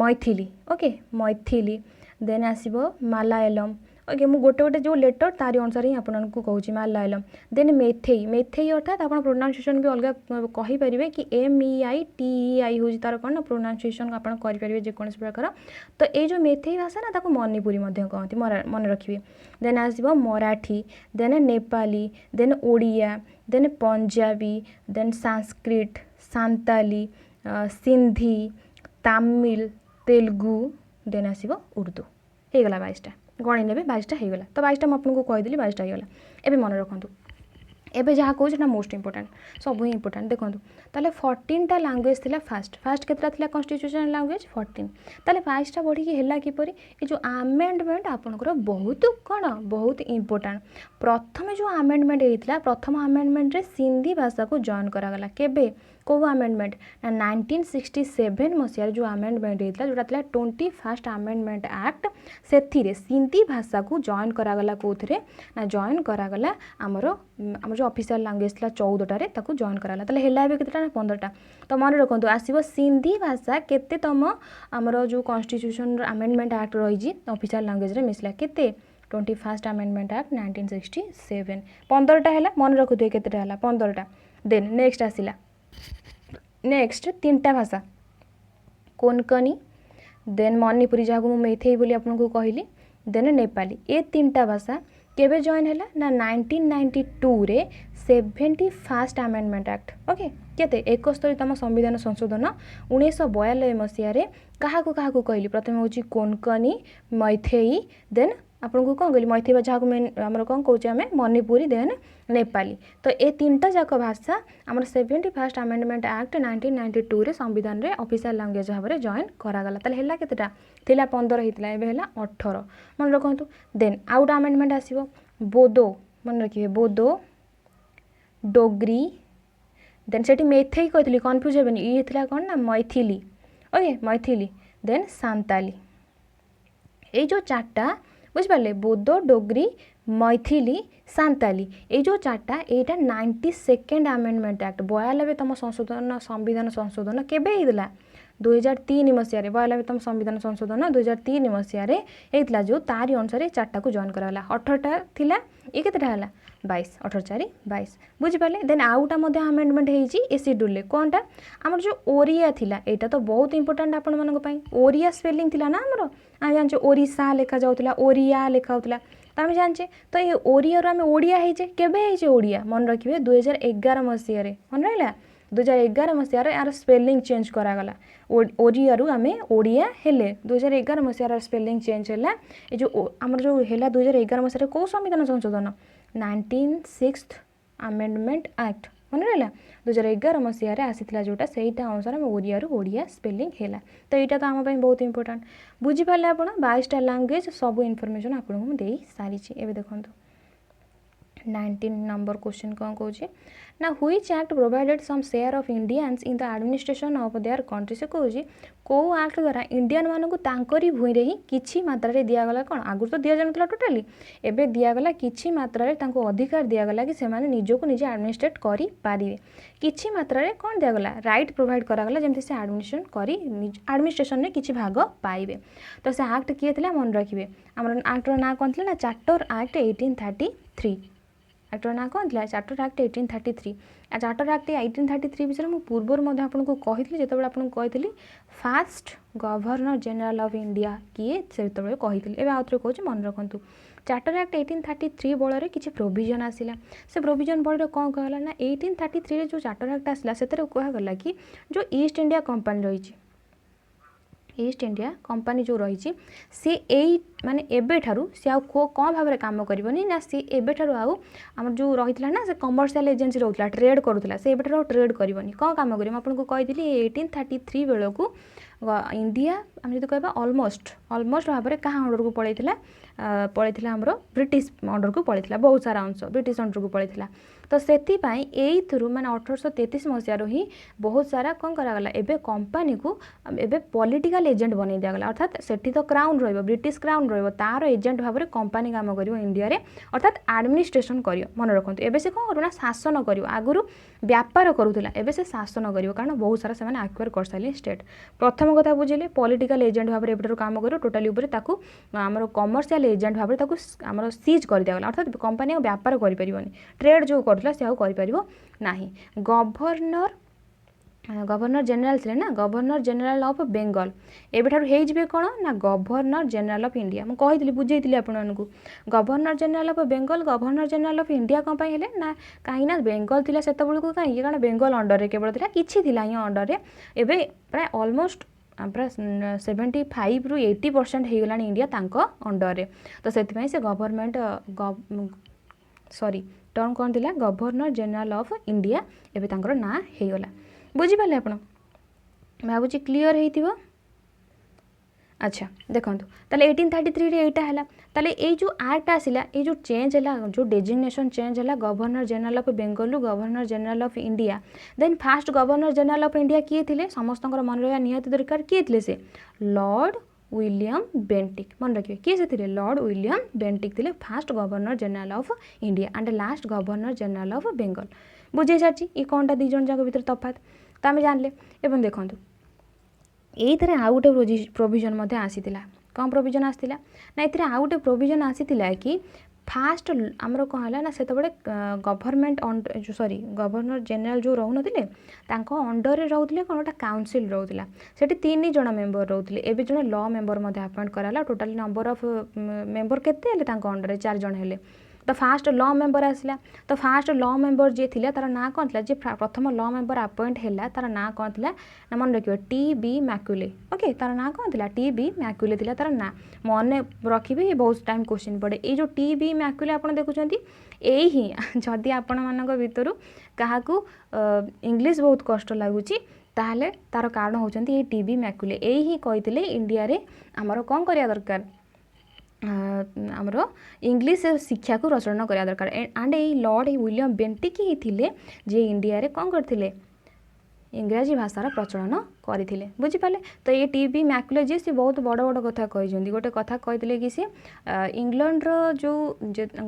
मैथिली ओके मैथिली देन आसो मलयालम ओके मु गोटे गोटे जो लेटर तारी अनुसार ही आपको कहूँ मलयालम देन मेथई मेथई अर्थात आप प्रोनाउंसिएशन भी अलग कहींपारे कि MEITEI हूँ तार कौन ना प्रोनाउंसिएशन आप करेंगे जेकोसी प्रकार तो ये जो मेथई भाषा ना ताको मणिपुरी कहती मन रखिए देन आसो Marathi then Nepali then Odia then Punjabi then Sanskrit Santali Sindhi Tamil Telugu then आसो उर्दू हो गला 22टा गणी ने 22टा हो गला तो 22टा मुझे कहीदेली 22टा हो गला एबे मन रखु एबे जहाँ कहूँ ना मोस्ट इंपोर्टाट सब ही इंपोर्टाट देखो ताले 14टा लैंग्वेज थिला फास्ट केतरा थिला कॉन्स्टिट्यूशनल लैंग्वेज 14 ताले 22टा बढ़ी है किपरि ये जो आमेंडमेंट आपनकर बहुत कौन बहुत इंपोर्टाट प्रथम जो आमेंडमेंट होता प्रथम आमेंडमेंट रे सिंधी भाषा को जॉइन करागला केबे कौ आमेंडमेंट ना 1967 मसीह जो आमेंडमेंट होता जोटा था 21st आमेंडमेंट एक्ट से सिंधी भाषा को जॉइन करागला कौन ना जॉइन करागला आमर जो ऑफिशियल लैंग्वेज था 14टारे ताको जॉइन कराला ताले हेला भी केतेटा 15टा तो मन रखु आसो सिंधी भाषा केते तम आमर जो कॉन्स्टिट्यूशन आमेंडमेंट एक्ट रही ऑफिशियल लैंग्वेज रे मिसला केते 21st आमेंडमेंट एक्ट 1967 15टा है मन रखुए केतेटा है 15टा देन नेक्स्ट आसला नेक्स्ट 3टा भाषा कोंकणी देन मणिपुरी जहाँ को मैथिली बोली आपको कहली देन नेपाली ये 3टा भाषा केबे जॉइन है ना 1992 रे 71st आमेंडमेंट एक्ट ओके केते 71तम संविधान संशोधन 1942 मसीह क्या कहली प्रथम हूँ कोंकणी मैथिली देन आपको कौन कहली मैथिली जहाँ को आम कौन कौचे आम मणिपुरी देन नेपाली तो ये 3टा जाक भाषा आम 71st आमेंडमेंट एक्ट 1992 रे संविधान रे ऑफिशियल लैंग्वेज भाव में जॉइन करागला ताले हेला केतेटा थिला 15 होता है 18 मन रखु देन आउट आमेंडमेंट आसो बोडो मन रखिए बोडो डोगरी देन से मैथिली कहती कन्फ्यूज हेनी ये था कौन ना मैथिली ओके मैथिली देन सांताली ये जो 4टा बुझिपारे बोडो डोगरी मैथिली सांताली ये जो 4टा यहाँ 92nd आमेंडमेंट एक्ट 92तम संशोधन संविधान संशोधन केबे होता 2003 मसीह 92तम संविधान संशोधन 2003 मसीह होता जो तारी अनुसार 4टा को जॉइन कराला 18टा थिला ये केतेटा है 22 18 4 22 बुझिपारे देन आउटा आमेंडमेंट होती शेड्यूल कौनटा आम जो ओरिया थिला एटा तो बहुत इंपोर्टाट आपण मानी ओरिया स्पेलिंग थिला ना आमर आम जाने ओडिशा लेखा जाऊला ओरिया लेखा होता तो आम जाने तो ये ओरिया आम ओडिया होचे केबे ओडिया मन रखिए 2011 मसीह मन रहा 2011 मसीह यार स्पेलिंग चेंज करागला ओडिया आम ओडिया हेले 2011 मसीह स्पेलिंग चेंज है ये जो आम जो है 2011 मसीह कौ संविधान संशोधन 96th आमेंडमेंट एक्ट मन रहा 2011 मसीह आसीला जोटा से अनुसार आम ओडिया ओडिया स्पेलिंग है तो यहाँ तो आम बहुत इंपोर्टाट बुझीपारे आप 22टा लैंग्वेज सब इनफॉरमेशन आपको दे सारी एवं देखो 19 नंबर क्वेश्चन कौन कौन ना which act provided some share of Indians in the administration of their country से कौन कौ एक्ट द्वारा इंडियन मानक तांकरी भूई रे ही किछि मात्रा रे दियागला कौन आगुर तो दिया जानतला टोटाली एबे दियागला किछि मात्रा रे तांको अधिकार दियागला कि सेमाने निजको निजे एडमिनिस्ट्रेट करि पारिबे किछि मात्रा रे कोन दियागला राइट प्रोवाइड करागला जेमति से एडमिनिस्ट्रेशन करी एडमिनिस्ट्रेशन ने किछि भाग पाइबे तो से एक्ट किए थिला मन रखिबे हमर एक्ट रो ना कोन थिला ना चार्टर एक्ट 1833 एक्टर ना कौन था चार्टर एक्ट 1833 चार्टर एक्ट 1833 विषय में पूर्वर आपको कही जो आपको कही fast governor general of India किए से कही एवं आउे कौन मन रखु चार्टर एक्ट 1833 बल किसी प्रोविजन आसला से प्रोविजन बल कौन कहला ना 1833 जो चार्टर एक्ट आसला से कहगला कि जो ईस्ट इंडिया कंपनी रही ईस्ट इंडिया कंपनी जो रही सी यही माने एबे ठारू सी आउ कौन भाव में काम करनी ना सी एबे ठारू आउ आम जो रही ना से कमर्शियल एजेंसी रोला ट्रेड करूला से एबे ठारू ट्रेड करनी कौन काम कर आपको कही 1833 बेलू इंडिया आम जो कह अलमोस्ट भाव में क्या अंडर को पलैला आमर ब्रिटिश अंडर को पलैला बहुत सारा अंश ब्रिटिश अंडर को पलैला तो से मैंने 1833 मसीह ही बहुत सारा कौन करागला एबे कंपनी को एबे पॉलिटिकल एजेंट बन दिगला अर्थात सेठी तो क्राउन रहिबो ब्रिटिश क्राउन रहिबो तार एजेंट भाव में कंपनी काम करिवो इंडिया रे अर्थात एडमिनिस्ट्रेशन करियो मन रखु एबे से कौन करूना शासन करिवो आगुरु व्यापार करूला एबे से शासन करिवो कारण बहुत सारा से एक्वायर कर सारे स्टेट प्रथम कथा बुझिले पॉलिटिकल एजेंट भाव में एबेटर काम करियो टोटली ऊपर ताकू आमर कमर्शियल एजेंट भाव में ताकू आमर सीज कर दिगला अर्थात कंपनी व्यापार करि परिबोनी ट्रेड जो करथला से आउ करि परिबो नाही गवर्नर गवर्नर जनरल थे ना गवर्नर जनरल ऑफ बेंगल एबेठार हो कौन ना गवर्नर जनरल ऑफ इंडिया मुझे कही बुझे आपको governor general of Bengal governor general of India कौन हेले ना कहीं बेंगल थी से कहीं कारण बेंगल अंडर रे केवल था कि अंडर रे एबे प्राय ऑलमोस्ट प्राय 75 ରୁ 80% हो गला इंडिया अंडर रे तो से गवर्नमेंट सॉरी टर्म कौन थी गवर्नर जनरल ऑफ इंडिया एवं ना हो गला बुझिपारे आप भावुँ क्लीयर हो अच्छा देखो ताले 1833 रे एटा हला ताले ए जो एक्ट आसिला ए जो चेंज हला जो डेजिग्नेशन चेंज हला गवर्नर जनरल ऑफ बेंगल रु governor general of India then first governor general of India किए थिले समस्त मन रहा निहाती दरकार किए थिले से लॉर्ड विलियम बेंटिक मन रखिए किए से थिले लॉर्ड विलियम बेंटिक थिले fast governor general of India and last governor general of Bengal बुझे सारी ये कौनटा दी जन जाक भीतर तफात तो आम जानले एवं देखो ये आउ गोटे प्रोविजन आसीला कौन प्रोविजन आसीला ना ये आउ गोटे प्रोविजन आसीला कि फास्ट आमर कौन है ना से गवर्नमेंट जो सॉरी गवर्नर जनरल जो रोन अंडर रे रोते कौन गोटे काउनसिल रोला से 3 जन मेंबर रोते एवं जड़े लॉ मेंबर अपॉइंट कराला टोटाल नंबर ऑफ मेंबर केते अंडर रे 4 जन हेले तो फास्ट लॉ मेंबर आसला तो फास्ट लॉ मेंबर जी थी तार ना कौन थी जी प्रथम लॉ मेंबर अपॉइंट है तार ना कौन थी ना मन रखिए टी.बी. मैक्यूले ओके तार ना कौन थी टी.बी. मैक्यूले थी तार ना मन रखिए बहुत टाइम क्वेश्चन पड़े ये जो टी.बी. मैक्यूले आप देखुं यही जदि आपण मान भितर क्या इंग्लीश बहुत कष्ट लगुच ताहले तार कारण होती टी.बी. मैक्यूले यही कही इंडिया रे आमर कौन करिया दरकार आमर इंग्लीश शिक्षा को रचना करा दरकार एंड ये लॉर्ड विलियम बेंटिक ही थिले जे इंडिया रे कौन करथिले इंग्राजी भाषार प्रचलन करथिले बुझिपारे तो ये टी.बी. मैक्यूले जी सी बहुत बड़ बड़ कथा कही गोटे कथा कही कि सी इंग्लैंड रो जो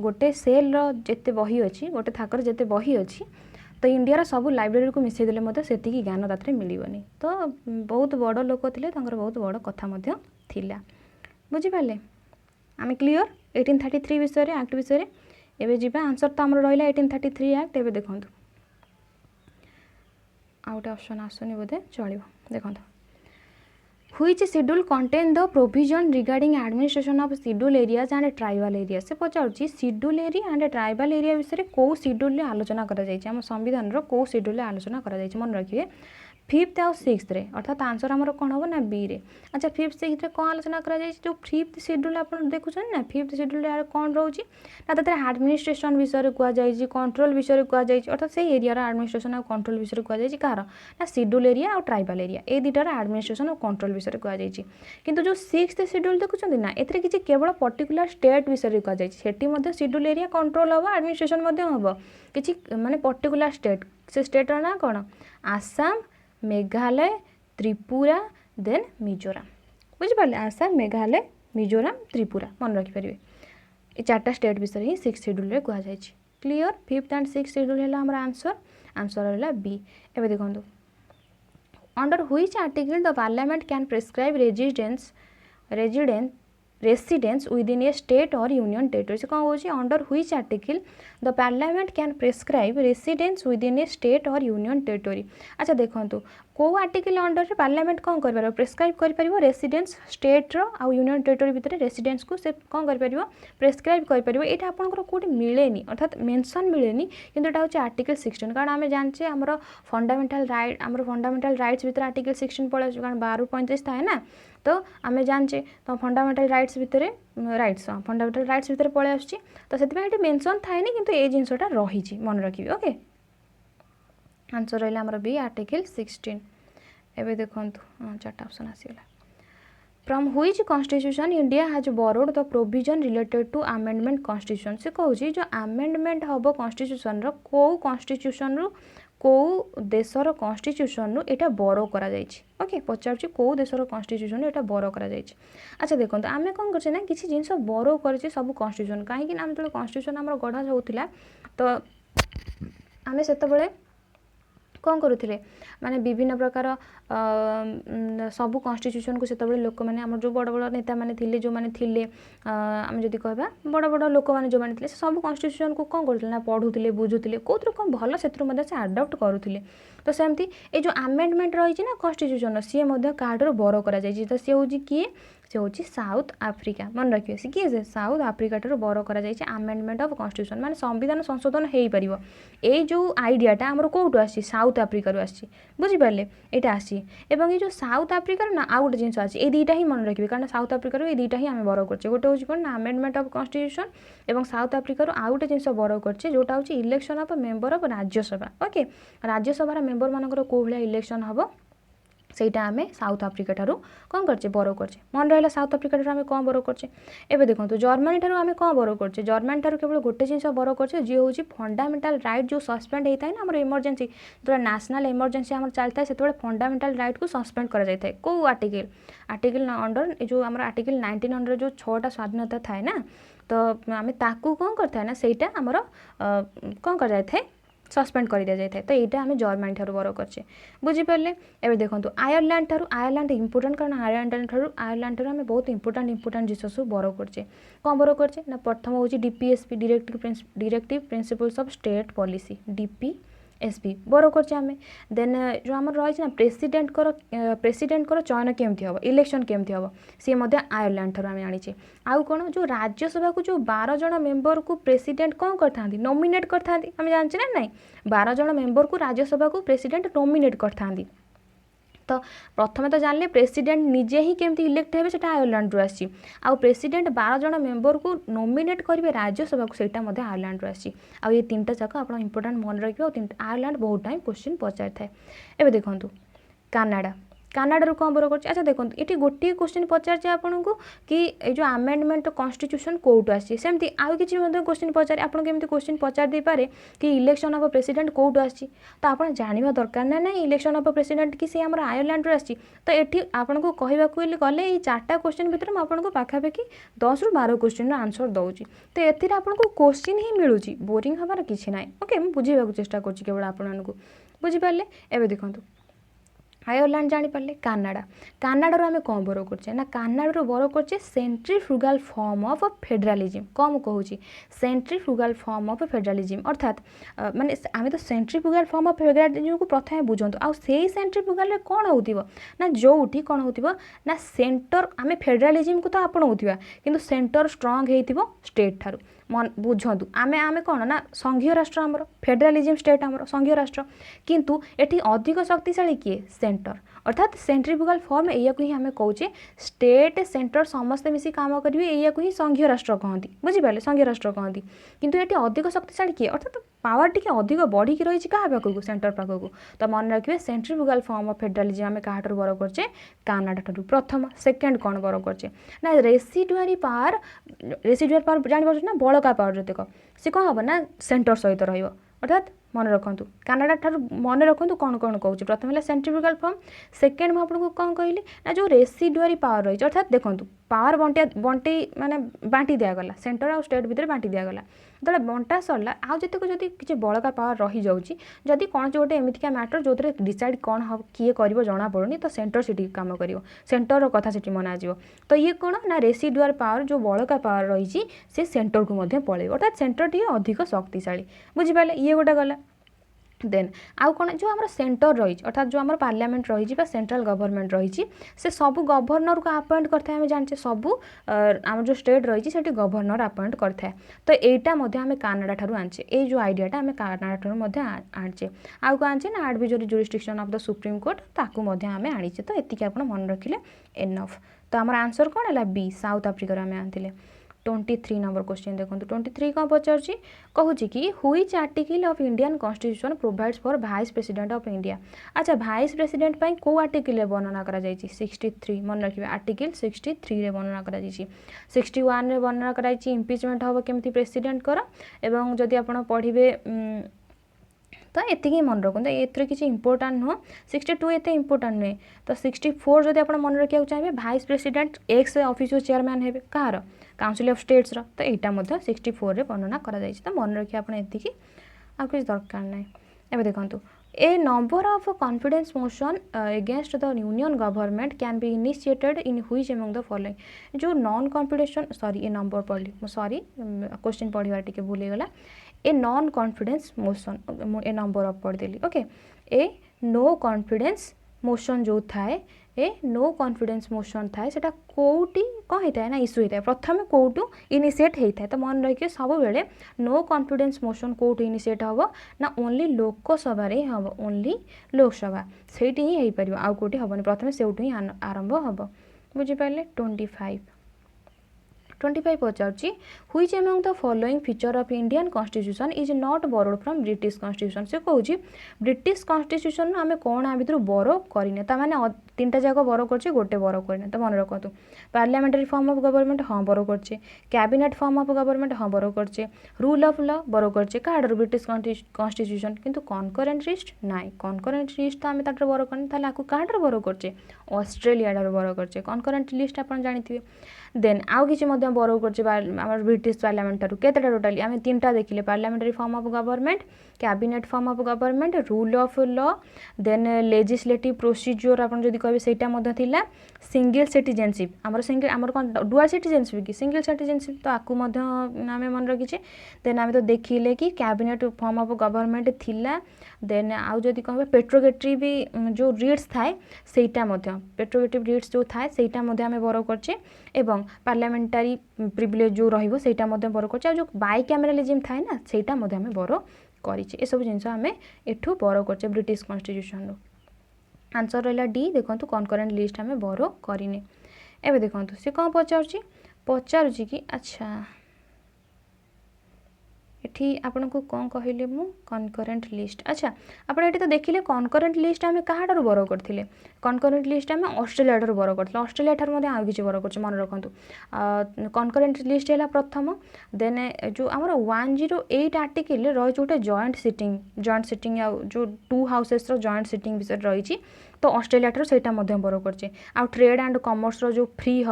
गोटे सेल रो जेते बही अच्छी गोटे थाकर जेते बही अच्छी तो इंडिया सब लाइब्रेरी को मिसई देले मते सेतिकी ज्ञान ताते मिलबनी तो बहुत बड़ लोक थिले तांकर बहुत बड़ कथा मध्य थिला बुझिपारे आम क्लीयर 1833 विषय एक्ट विषय एवं जी आंसर तो आमर रहा 1833 एक्ट एवं देखो आ गए ऑप्शन आसुनी बोधे चलो देखो which schedule contain the provision regarding administration of schedule areas and tribal area से पचारूँ schedule area and tribal area विषय कौ शेड्यूल आलोचना कर संविधान कौ शेड्यूल आलोचना कर मन रखिए 5th और 6th रे अर्थात आंसर आमर कौन हम ना बी रे अच्छा 5th 6th रे कौन आलोचना करा जाय जो 5th शेड्यूल आप देखुन ना 5th शेड्यूल रे कौन रोची ना तते एडमिनिस्ट्रेशन विषय कह जाय कंट्रोल विषय कह जाय अर्थात से एरिया रा एडमिनिस्ट्रेशन और कंट्रोल विषय कह जाय कार ना शेड्यूल एरिया और ट्राइबल एरिया ए दुटार एडमिनिस्ट्रेशन और कंट्रोल विषय कह जाय किंतु जो 6th शेड्यूल देखुं ना एथरे किछि केवल पर्टिकुलर स्टेट विषय कह जाय सेठी मध्ये शेड्यूल एरिया कंट्रोल हम एडमिनिस्ट्रेशन मध्ये हम किछि माने पर्टिकुलर स्टेट से स्टेट रा ना कौन आसाम मेघालय त्रिपुरा देन मिजोराम बुझिपारे आसाम मेघालय मिजोराम त्रिपुरा मन रखिपारे ये 4टा स्टेट विषय ही 6th शेड्यूल रे कह जाय clear 5th and 6th schedule है आमर आंसर है बी एवं देखो under which article the parliament can prescribe residence within A state और यूनियन टेरिटरी से कौन हो under which article the parliament can prescribe residence within A state और यूनियन टेरिटरी अच्छा देखो कौ आर्टिकल अंडर पार्लियामेंट कौन कर प्रिस्क्राइब कर रेसिडेंस स्टेट रो यूनियन टेरिटरी भितर रेसिडेंस को से कौन कर प्रिस्क्राइब कर यहाँ आपंकर कौटी मिलेनी अर्थात मेंशन मिलेनी किंतु एटा होची आर्टिकल 16 कारण आम जानचे आमर फंडामेंटल राइट्स भितर आर्टिकल 16 पड़े कारण 12 ରୁ 35 थाए ना तो आम जानचे तो फंडामेंटल राइट्स भितर फंडामेंटल राइट्स भितर पड़े आसुची तो से मेंशन थाए किंतु ए जिनसटा रही मन रखिए ओके आंसर रहा आमर बी आर्टिकल 16 एवं देखो 4टा ऑप्शन आसीगला from which constitution India has borrowed the provision related to amendment constitution से कहूँ जो अमेंडमेंट हम कॉन्स्टिट्यूशन कौ कॉन्स्टिट्यूशन रु कौ देशर कॉन्स्टिट्यूशन रु एटा बोरो करा जायछि ओके पचार कौ देशर कॉन्स्टिट्यूशन एटा बोरो करा जायछि अच्छा देखो आम कौन कर ना किसी जिनस बोरो कर सब कॉन्स्टिट्यूशन कहीं आम जो कॉन्स्टिट्यूशन आम गढ़ा जाऊला तो आम से कौन करुले माने विभिन्न प्रकार सबू कन्स्टिट्यूशन को सेतबेले लोक मैंने आम जो बड़ बड़ नेता मैंने थिले जो मैंने थिले आम जदि कहबा बड़ बड़ लोक मैंने जो मैंने थिले सब कन्स्टिट्यूशन को कौन करुले ना पढ़ुले बुझुले कौन कौन भल से आडप्ट करुले तो सेमती ये जो आमेंडमेंट रही ना कन्स्टिट्यूशन सी कार्डर बर कर तो सी हूँ किए से हूँ साउथ आफ्रिका मन रखिए सी किए से साउथ आफ्रिका ठार बर कर आमेंडमेंट ऑफ कन्स्टिट्यूशन माने संविधान संशोधन हो पार ये जो आइडियाटा आमर कौटू आसी साउथ आफ्रिकार आसी बुझिपारे यहाँ आसी एवं ये जो साउथ आफ्रिकार ना आउ गोटे जिन आसी ये दुईटा ही मन रखिए कारण साउथ आफ्रिकार ये दुईटा ही आम बर करचे गोटे हूँ कौन ना आमेंडमेंट ऑफ कन्स्टिट्यूशन और साउथ आफ्रिकार आउ गोटे जिन बर करचे जोटा हूँ election of member of Rajya Sabha okay Rajya Sabha member मानकर कौ भाया इलेक्शन हम ସେଇଟା ଆମେ ସାଉଥ ଆଫ୍ରିକା ଠାରୁ କ'ଣ କରିଛେ ବରୋ କରିଛେ ମନେ ରହିଲା ସାଉଥ ଆଫ୍ରିକା ଠାରୁ ଆମେ କ'ଣ ବରୋ କରିଛେ ଏବେ ଦେଖନ୍ତୁ ଜର୍ମାନୀ ଠାରୁ ଆମେ କ'ଣ ବରୋ କରିଛେ ଜର୍ମାନୀ ଠାରୁ କେବଳ ଗୋଟେ ଜିନିଷ ବରୋ କରିଛେ ଯିଏ ହେଉଛି ଫଣ୍ଡାମେଣ୍ଟାଲ ରାଇଟ୍ ଯେଉଁ ସସ୍ପେଣ୍ଡ ହେଇଥାଏ ନା ଆମର ଇମର୍ଜେନ୍ସି ଯେତେବେଳେ ନ୍ୟାସନାଲ ଇମର୍ଜେନ୍ସି ଆମର ଚାଲିଥାଏ ସେତେବେଳେ ଫଣ୍ଡାମେଣ୍ଟାଲ ରାଇଟ୍କୁ ସସ୍ପେଣ୍ଡ କରାଯାଇଥାଏ କେଉଁ ଆର୍ଟିକଲ ଅଣ୍ଡର ଏ ଯେଉଁ ଆମର ଆର୍ଟିକଲ 19 ଅଣ୍ଡର ଯେଉଁ 6ଟା ସ୍ୱାଧୀନତା ଥାଏ ନା ତ ଆମେ ତାକୁ କ'ଣ କରିଥାଏ ନା ସେଇଟା ଆମର କ'ଣ କରାଯାଇଥାଏ सस्पेंड कर दि जाए तो यहाँ आम जर्मनी ठार बर करचे बुझीपारे एवं देखो आयरलैंड ठार आयरलैंड इंपोर्टेंट कारण आयरलैंड ठार आम बहुत इंपोर्टेंट जिस सब बर करचे कौन बर करचे ना प्रथम हूँ DPSP directive principles of state policy DPSP बर करचे आम देन जो आम रही ना प्रेसिडेंट चयन केमती हम इलेक्शन केमती हम सी आयरलैंड ठार आम आनीचे आउ कौन जो राज्यसभा को जो 12 जन मेंबर को प्रेसिडेंट कौन करता नॉमिनेट करता आम जानचे ना नहीं 12 जन मेंबर को राज्यसभा को प्रेसिडेंट नॉमिनेट करता तो प्रथम तो जानले प्रेसिडेंट निजे ही केमती इलेक्ट हे से आयरलैंड रू आसी आउ प्रेसिडेंट 12 जन मेंबर को नॉमिनेट करेंगे राज्यसभा को सहीटा आयरलैंड रू आसी आउ ये 3टा जाक आप इंपोर्टेंट मन रखिए आयरलैंड बहुत टाइम क्वेश्चन पचारि थाए एवं देखो कानाडा कानाडारू कौन बर कर अच्छा देखो ये गोटे क्वेश्चन पचार आपन को कि ये जो आमेंडमेंट कन्स्टिट्यूशन कौटू आसी सेमती आउ किसी क्वेश्चन पचारे आपन केमती क्वेश्चन पचार दे पारे कि इलेक्शन ऑफ प्रेसिडेंट कौटू आसी तो आप जानवा दरकार ना ना इलेक्शन ऑफ प्रेसिडेंट कि सी आम आयरलैंड आसी तो ये आपन को कहवाक गले ये 4टा क्वेश्चन भितर मैं आपको पाखापाखि 10 ରୁ 12 क्वेश्चन आंसर दूसरी तो ये आपको क्वेश्चन ही मिलूँ बोरिंग हमार किसी ना ओके मुझे बुझेबा चेष्टा कर केवल आपको बुझीपारे एवं देखो आयरलैंड जानीपारे कानाडारू आम कौन बर करचे ना कानाडारू बर करचे सेंट्रीफ्यूगल फॉर्म ऑफ फेडरालिज्म कौन कहूँ सेंट्रीफ्यूगल फॉर्म ऑफ फेडरालिज्म अर्थात माने आम तो सेंट्रीफ्यूगल फॉर्म ऑफ फेडरालिज्म को प्रथम बुझंतु आउ से सेंट्रीफ्यूगल कौन होतिबो ना जोठी कौन होतिबो ना सेंटर आम फेडरालिज्म को तो आपणाउथिबा किंतु सेंटर स्ट्रांग हेतिबो स्टेट ठारू मन बुझंतु आमे आमे कौन ना संघीय राष्ट्र आमर फेडरालिज्म स्टेट आमर संघीय राष्ट्र किंतु एठी अधिक शक्तिशाली किए सेंटर अर्थात सेंट्रीफ्यूगल फॉर्म या ही आम कौचे स्टेट सेंटर समस्ते मिसी काम करेंगे या ही संघीय राष्ट्र कहती बुझीपारे संघीय राष्ट्र कहती किंतु ये अधिक शक्तिशाली किए अर्थात पावर टी अधिक बढ़ी रही क्या पाखक सेंटर पाखक तो मन रखिए सेंट्रीफ्यूगल फॉर्म ऑफ फेडरालिज्म आम क्या बर करचे कानाडा ठारू प्रथम सेकेंड कौन बर करचे ना रेसिडुआरी पावर जान ना बड़का पावर जो सी कौन हम ना सेंटर सहित रर्थात मन रखु कानाडा ठारू मन रखु कौन कौन कहूँ प्रथम है सेंट्रीफ्यूगल फॉर्म सेकेंड मैं आपको कौन कहली ना जो रेसिडुआरी पावर रही अर्थात देखो पावर बंटे माने बांटी दिगला सेंटर आ स्टेट भितर बांटी दिगला जो बंटा सरला आज जब किसी बड़का पावर रही जाऊँगी जदि कौन गोटे एमतीका मैटर जो डिसाइड कौन हम किए कर जना पड़ूनी तो सेंटर से काम कर सेंटर कथा से मना तो ये कौन ना रेसिडुआर पावर जो बड़का पावर रही से सेंटर को पलैब अर्थात सेंटर टी अधिक शक्तिशाली बुझीपारे ये गोटे गला देन आउ कौन जो आम सेंटर रही अर्थात जो आम पार्लियामेंट रही सेंट्रल गवर्नमेंट रही से सबू गवर्नर को अपॉइंट करता है जाने सबू आम जो स्टेट रही से गवर्नर अपॉइंट करता है तो यहाँ आम कानाडा ठारू आनचे ये जो आइडियाटा आम कानाडा ठारू आनचे आउ कौन आनचे ना advisory jurisdiction of the supreme court ताकू आम आनीचे तो ये आप मन रखिले एनफ तो आम आंसर कौन है बी साउथ आफ्रिकार आम आनते 23 नंबर क्वेश्चन देखो 23 कौन पचार कहूँ कि which article of Indian constitution provides for vice president of India अच्छा वाइस प्रेसिडेंट पाई को आर्टिकल वर्णना करा 63 मन रखिए आर्टिकल 63 रे वर्णना करा 61 रे वर्णना करा इम्पिचमेंट हम केमती प्रेसिडेंट कर एवं जदि आप पढ़े तो ये मन रखु ये किसी इंपोर्टाट नुह 62 एत इंपोर्टाट नुहे तो 64 जब आप मन रखा चाहिए vice president ex officio chairman हे कहार काउंसिल ऑफ स्टेट्स तो यहाँ 64 रे वर्णना करा तो मन रखिए आप ये आ किसी दरकार ना एवं देखो a number of confidence motion against the union government can be initiated in which among the following जो non confidence sorry a number पढ़ी सॉरी क्वेश्चन पढ़िबार टिके भूल गला a non confidence motion a number of पढ़देली okay a no confidence motion जो थाए ए no confidence motion थाए सेटा कोटी कौन होता है ना इश्यू होता है प्रथम कोटू इनिशिएट होता है तो मन रखिए सब बेले नो कॉन्फिडेंस मोशन कोटू इनिशिएट हम ना ओनली लोकसभा रे हम ओनली लोकसभा सेठी ही हो पार आउ कोटी हेनी प्रथम से ही आरंभ हम बुझिपारे 25 पचार which among the following feature of Indian constitution is not borrowed from British constitution से कहूँ ब्रिटिश कॉन्स्टिट्यूशन आम कौन आ भर बोरो करें ताने तीन टा जाक बोरो कर गोटे बोरो करें तो मन रखु पार्लियामेंटारी फॉर्म ऑफ गवर्नमेंट हाँ बोरो करचे कैबिनेट फॉर्म ऑफ गवर्नमेंट हाँ बोरो करचे रूल ऑफ लॉ बोरो करचे काड़ ब्रिटिश कॉन्स्टिट्यूशन किंतु कॉन्करेंट लिस्ट नाई कॉन्करेंट लिस्ट तो आम तार बोरो करने काड़ बोरो करचे ऑस्ट्रेलिया बोरो करचे कॉन्करेंट लिस्ट आप जानते देन आउ कि बोरो करचे ब्रिटिश पार्लियामेंट केतेटा टोटाली आम तीन टा देखिले parliamentary form of government cabinet form of government rule of law then legislative procedure आप कहे सेटा सिंगल सिटीजनशिप आमर सिंगल आमर कौन डुअल सिटीजनशिप कि सिंगल सिटीजनशिप तो आपको आम मन रखीचे देन आम तो देखिले कि कैबिनेट फॉर्म ऑफ गवर्नमेंट थिला देन आउ जदि कह पेट्रोगेटिव जो रिट्स थाए सेटा पेट्रोगेटिव रिट्स जो थाए सेटा आम बोरो करचे एवं पार्लियामेंटारी प्रिविलेज जो रहिबो सेटा बोरो करचे जो बाई कैमरालिज्म थाए ना सेटा आम बोरो करिचे ए सब जिनस आम एठू बोरो करचे ब्रिटिश कॉन्स्टिट्यूशन आंसर रहा डी देखो कॉन्करेंट लिस्ट आम बोरो करिने एबे देखो सी कौन पचारुची कि अच्छा एठी आपन को कौन कहले मु कॉन्करेंट लिस्ट अच्छा आपण एठी तो देखिले कॉन्करेंट लिस्ट आम कहाटर बोरो करथिले कॉन्करेंट लिस्ट आम ऑस्ट्रेलिया ठार बोरो करथिले ऑस्ट्रेलिया ठार मध्ये आ किछि बोरो करछि मन रखंतु कॉन्करेंट लिस्ट हैला प्रथम देन जो हमर 108 आर्टिकल रही जोटे जॉइंट सिटिंग जो to houses row joint sitting विषय रही तो ऑस्ट्रेलिया ठार सेटा मध्ये बोरो करछि आ ट्रेड एंड कॉमर्स रो जो फ्री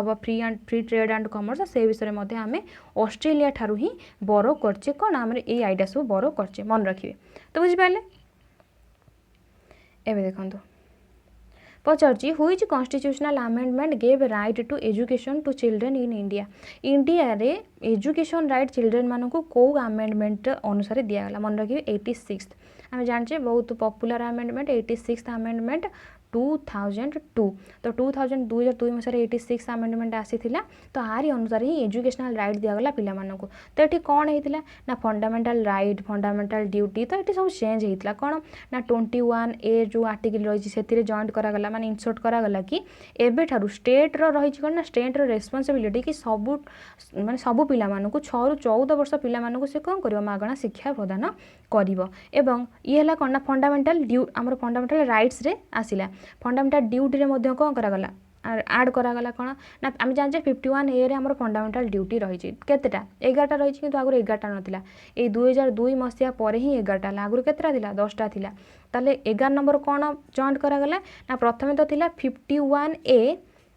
ट्रेड एंड कॉमर्स से विषय मध्ये आमे ऑस्ट्रेलिया ठारू ही बोरो करछि कोन हमर ए आइडिया सब बोरो करछि मन रखिबे तो बुझि पाले एबे देखंतु पचारची which constitutional amendment gave right to education to children in India रे एजुकेशन राइट चिल्ड्रेन मानक कौ अमेंडमेंट अनुसार दिगला मन रखिए 86 आम जाने बहुत पॉपुलर अमेंडमेंट 86 अमेंडमेंट 2002 तो 2002 मसीह 86 अमेंडमेंट आसी तो आरी अनुसार ही एजुकेशनल राइट दिगला पिला मानक तो ये कौन होता ना फंडामेंटल राइट फंडामेंटल ड्यूटी तो ये सब चेंज होता कौन ना 21A जो आर्टिकल रही से जॉइंट करागला माने इंसर्ट करागला कि एबे ठारू स्टेट रही कौन ना स्टेट रेस्पॉन्सिबिलिटी कि सबू माने सबू पिला मानक 6 ରୁ 14 वर्ष पिला मानक से कौन कर मागणा शिक्षा प्रदान करिवो एवं ये हला कौन ना फंडामेंटल राइट्स रे आसिला फंडामेंटल ड्यूटी रे मध्य कौन करागला आड करागला कौन ना आम जाने 51A रे हमर फंडामेंटल ड्यूटी रही केतेटा 11टा रही किंतु आगुरी 11टा नथिला ए 2002 मसीहा पर ही 11टा आगुरी केतेटा थिला 10टा थिला ताले 11 नंबर कौन जॉइंट करागला ना प्रथमे तो थिला 51A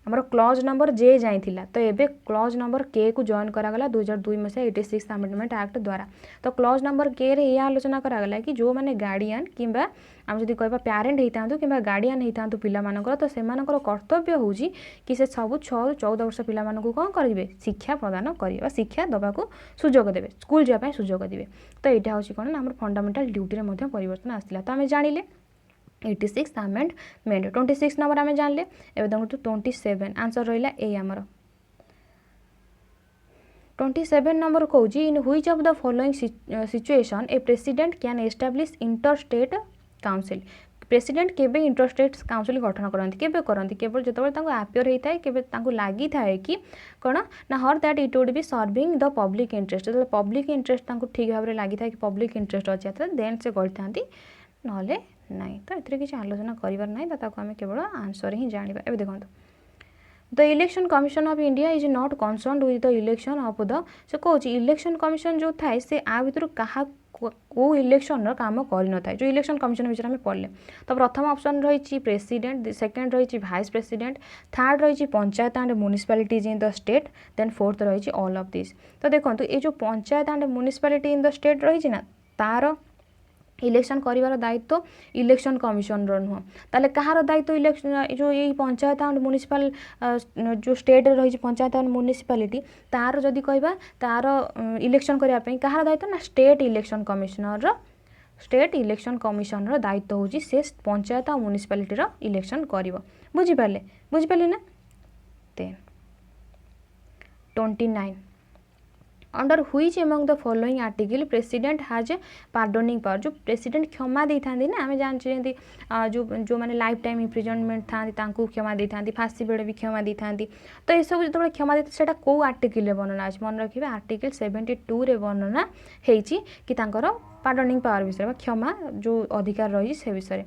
हमर क्लॉज नंबर जे जाइथिला तो एबे क्लॉज नंबर के को जॉइन करागला 2002 मसीहा 86 अमेंडमेंट एक्ट द्वारा तो क्लॉज नंबर के रे ये आलोचना करागला कि जो माने गार्डियन किंबा आम जदि कहबा पेरेंट होता कि गार्डियन होता पिला मानकर तो सेमानकर कर्तव्य होउची कि से सब 6 ରୁ 14 वर्ष पिला मानकु कौन करेंगे शिक्षा प्रदान करेंगे शिक्षा दबाकू सुजोग देवे स्कूल जावाई सुजोग देवे तो यहाँ हूँ कौन ना फंडामेंटल ड्यूटी में परिवर्तन आसला तो आम जानिले 86 अमेंडमेंट 26 नंबर आम जानले एवं देखो 27 आंसर रहा ए आमर 27 नंबर कौच in which of the following situation a president can establish interstate council president केबे इंटरस्टेट काउंसिल गठन करती केबे करती केवल जो आपियर होता है केबे लगी थाए कि कौन ना her that it would be serving the public interest जो पब्लिक इंटरेस्ट ठीक भाव में लगी था कि पब्लिक इंटरेस्ट अच्छे देन से करते ना नाई तो ये किसी आलोचना करार ना तो आम केवल आंसर ही जाना ए देखो the election commission of India is not concern with the election of the से कौच इलेक्शन कमिशन जो थाए से आ भर क्या को इलेक्शन काम कर जो इलेक्शन कमिशन विषय में पढ़ले तो प्रथम ऑप्शन रही प्रेसिडेंट सेकेंड रही वाइस प्रेसिडेंट थर्ड रही panchayat and municipalities in the state then fourth रही ऑल ऑफ दिस तो देखो ये जो panchayat and municipality in the state रही ना तार इलेक्शन कर दायित्व इलेक्शन कमिशन नुह ताले कहार दायित्व इलेक्शन जो ये पंचायत एंड म्युनिसिपल जो स्टेट रही पंचायत एंड म्युनिसिपालिटी तार जदि कहबा तार इलेक्शन करने कहार दायित्व ना स्टेट इलेक्शन कमिशन दायित्व होची से पंचायत और म्युनिसिपालिटी इलेक्शन करिवो बुझिपारे ना। Then 29 under which among the following article president has a pardoning power जो प्रेसिडेंट क्षमा दे था ना आम जानते जो मैंने लाइफ टाइम इम्प्रिजनमेंट था क्षमा दे था फांसी बेड़े भी क्षमा दे था तो ये सब जो क्षमा देते से कौ आर्टिकल वर्णना अच्छे मन रखिए आर्टिकल 72 रे वर्णना होती कि पार्डोनिंग पावर विषय क्षमा जो अधिकार रही से विषय।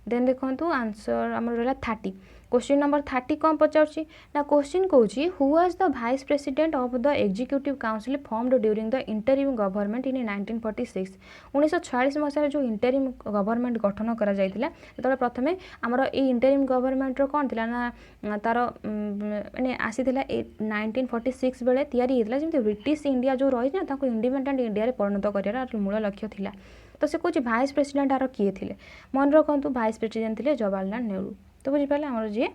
देन देखो आंसर आम रहा 30 क्वेश्चन नंबर 30 कौन पचार ना क्वेश्चन कौन who was the vice president of the executive council formed during the interim government in 1946 1946 मसीह जो इंटरिम गवर्नमेंट गठन करा जायतिला जो प्रथम आमर ये इंटरिम गवर्नमेंट कौन थी ना तार माने आसीथिला 1946 बेले तैयारी होता जमी ब्रिटिश इंडिया जो रही ना इंडिपेंडेंट इंडिया रे परिणत करार मूल लक्ष्य थिला। तो से कौन भाइस प्रेसिडेंट आर किए थे मन रखु भाइस प्रेसिडेंट थे जवाहरलाल नेहरू। तो बुझिपारे आमर जी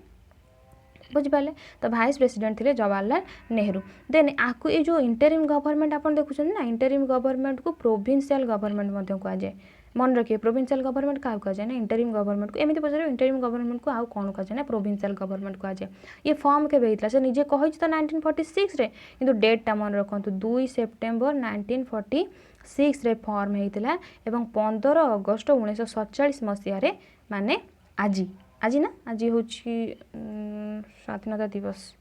बुझिपारे तो भाइस प्रेसिडेंट थे जवाहरलाल नेहरू। देन आपको ये जो इंटरिम गवर्नमेंट आप देखुं ना इंटरिम गवर्नमेंट को प्रोविंशियल गवर्नमेंट कहुए मन रखिए प्रोविंशियल गवर्नमेंट क्या कहुए ना इंटरिम गवर्नमेंट को एमती पचार इंटरिम गवर्नमेंट को आउ कौन कहुए ना प्रोविंशियल गवर्नमेंट कहुए। ये फॉर्म के होता से निजे कही तो 1946 रे किंतु डेटा मन रखु 2 सेप्टेम्बर 1946 रे फॉर्म होता एवं 15 अगस्ट 1947 मसीह माने आज ना आज हूँ स्वाधीनता दिवस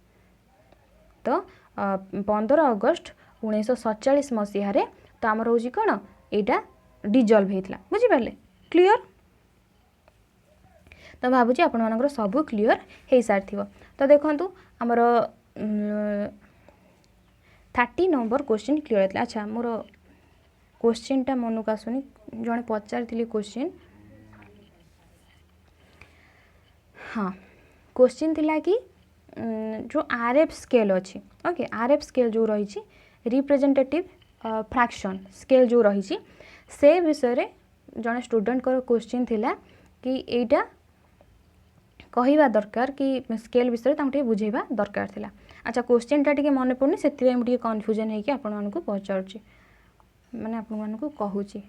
तो 15 अगस्ट 1947 मसीह तो आमर हूँ कौन यहाँ डिजल्व होता बुझिपारे क्लीयर। तो भावुँ आपण मानकर सब क्लीयर हो सारी। तो देखूँ आमर 30 नंबर क्वेश्चन क्लीयर होता। अच्छा मोर क्वेश्चन टा मन को आसुनी जड़े पचारि क्वेश्चन हाँ क्वेश्चन थिला कि जो आरएफ स्केल अच्छी ओके आरएफ स्केल जो रही रिप्रेजेंटेटिव फ्रैक्शन स्केल जो रही से विषय जड़े स्टूडेंट को क्वेश्चन थिला कि एटा कहवा दरकार कि स्केल विषय बुझेबा दरकार थिला। अच्छा क्वेश्चन टा टिके मन पड़नी से कन्फ्यूजन होगी आपण मानकु पचारुछि माने आपण मानकु कहूछि।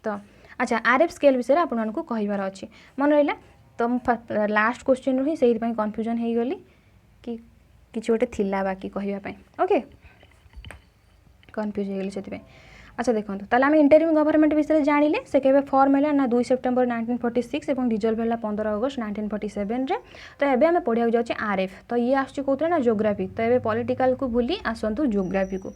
तो अच्छा आरएफ स्केल विषय आपण मानकु कहिबार अछि मन रहिला तो लास्ट क्वेश्चन ही से कन्फ्यूजन हो गली कि किसी गोटे थिला बाकी कहवाई ओके कन्फ्यूज हो गली से। अच्छा देखो ताले आम इंटरिम गवर्नमेंट विषय जानिले से केबे फॉर्म है ना 2 सेप्टेम्बर 1946 और डिजल्व है 15 अगस्त 1947 रे। तो ये आम पढ़ा जाऊँ आरएफ तो ये आसुचे ना जोग्राफी तो ये पॉलिटिकल को भूली आसतु जोग्राफी को।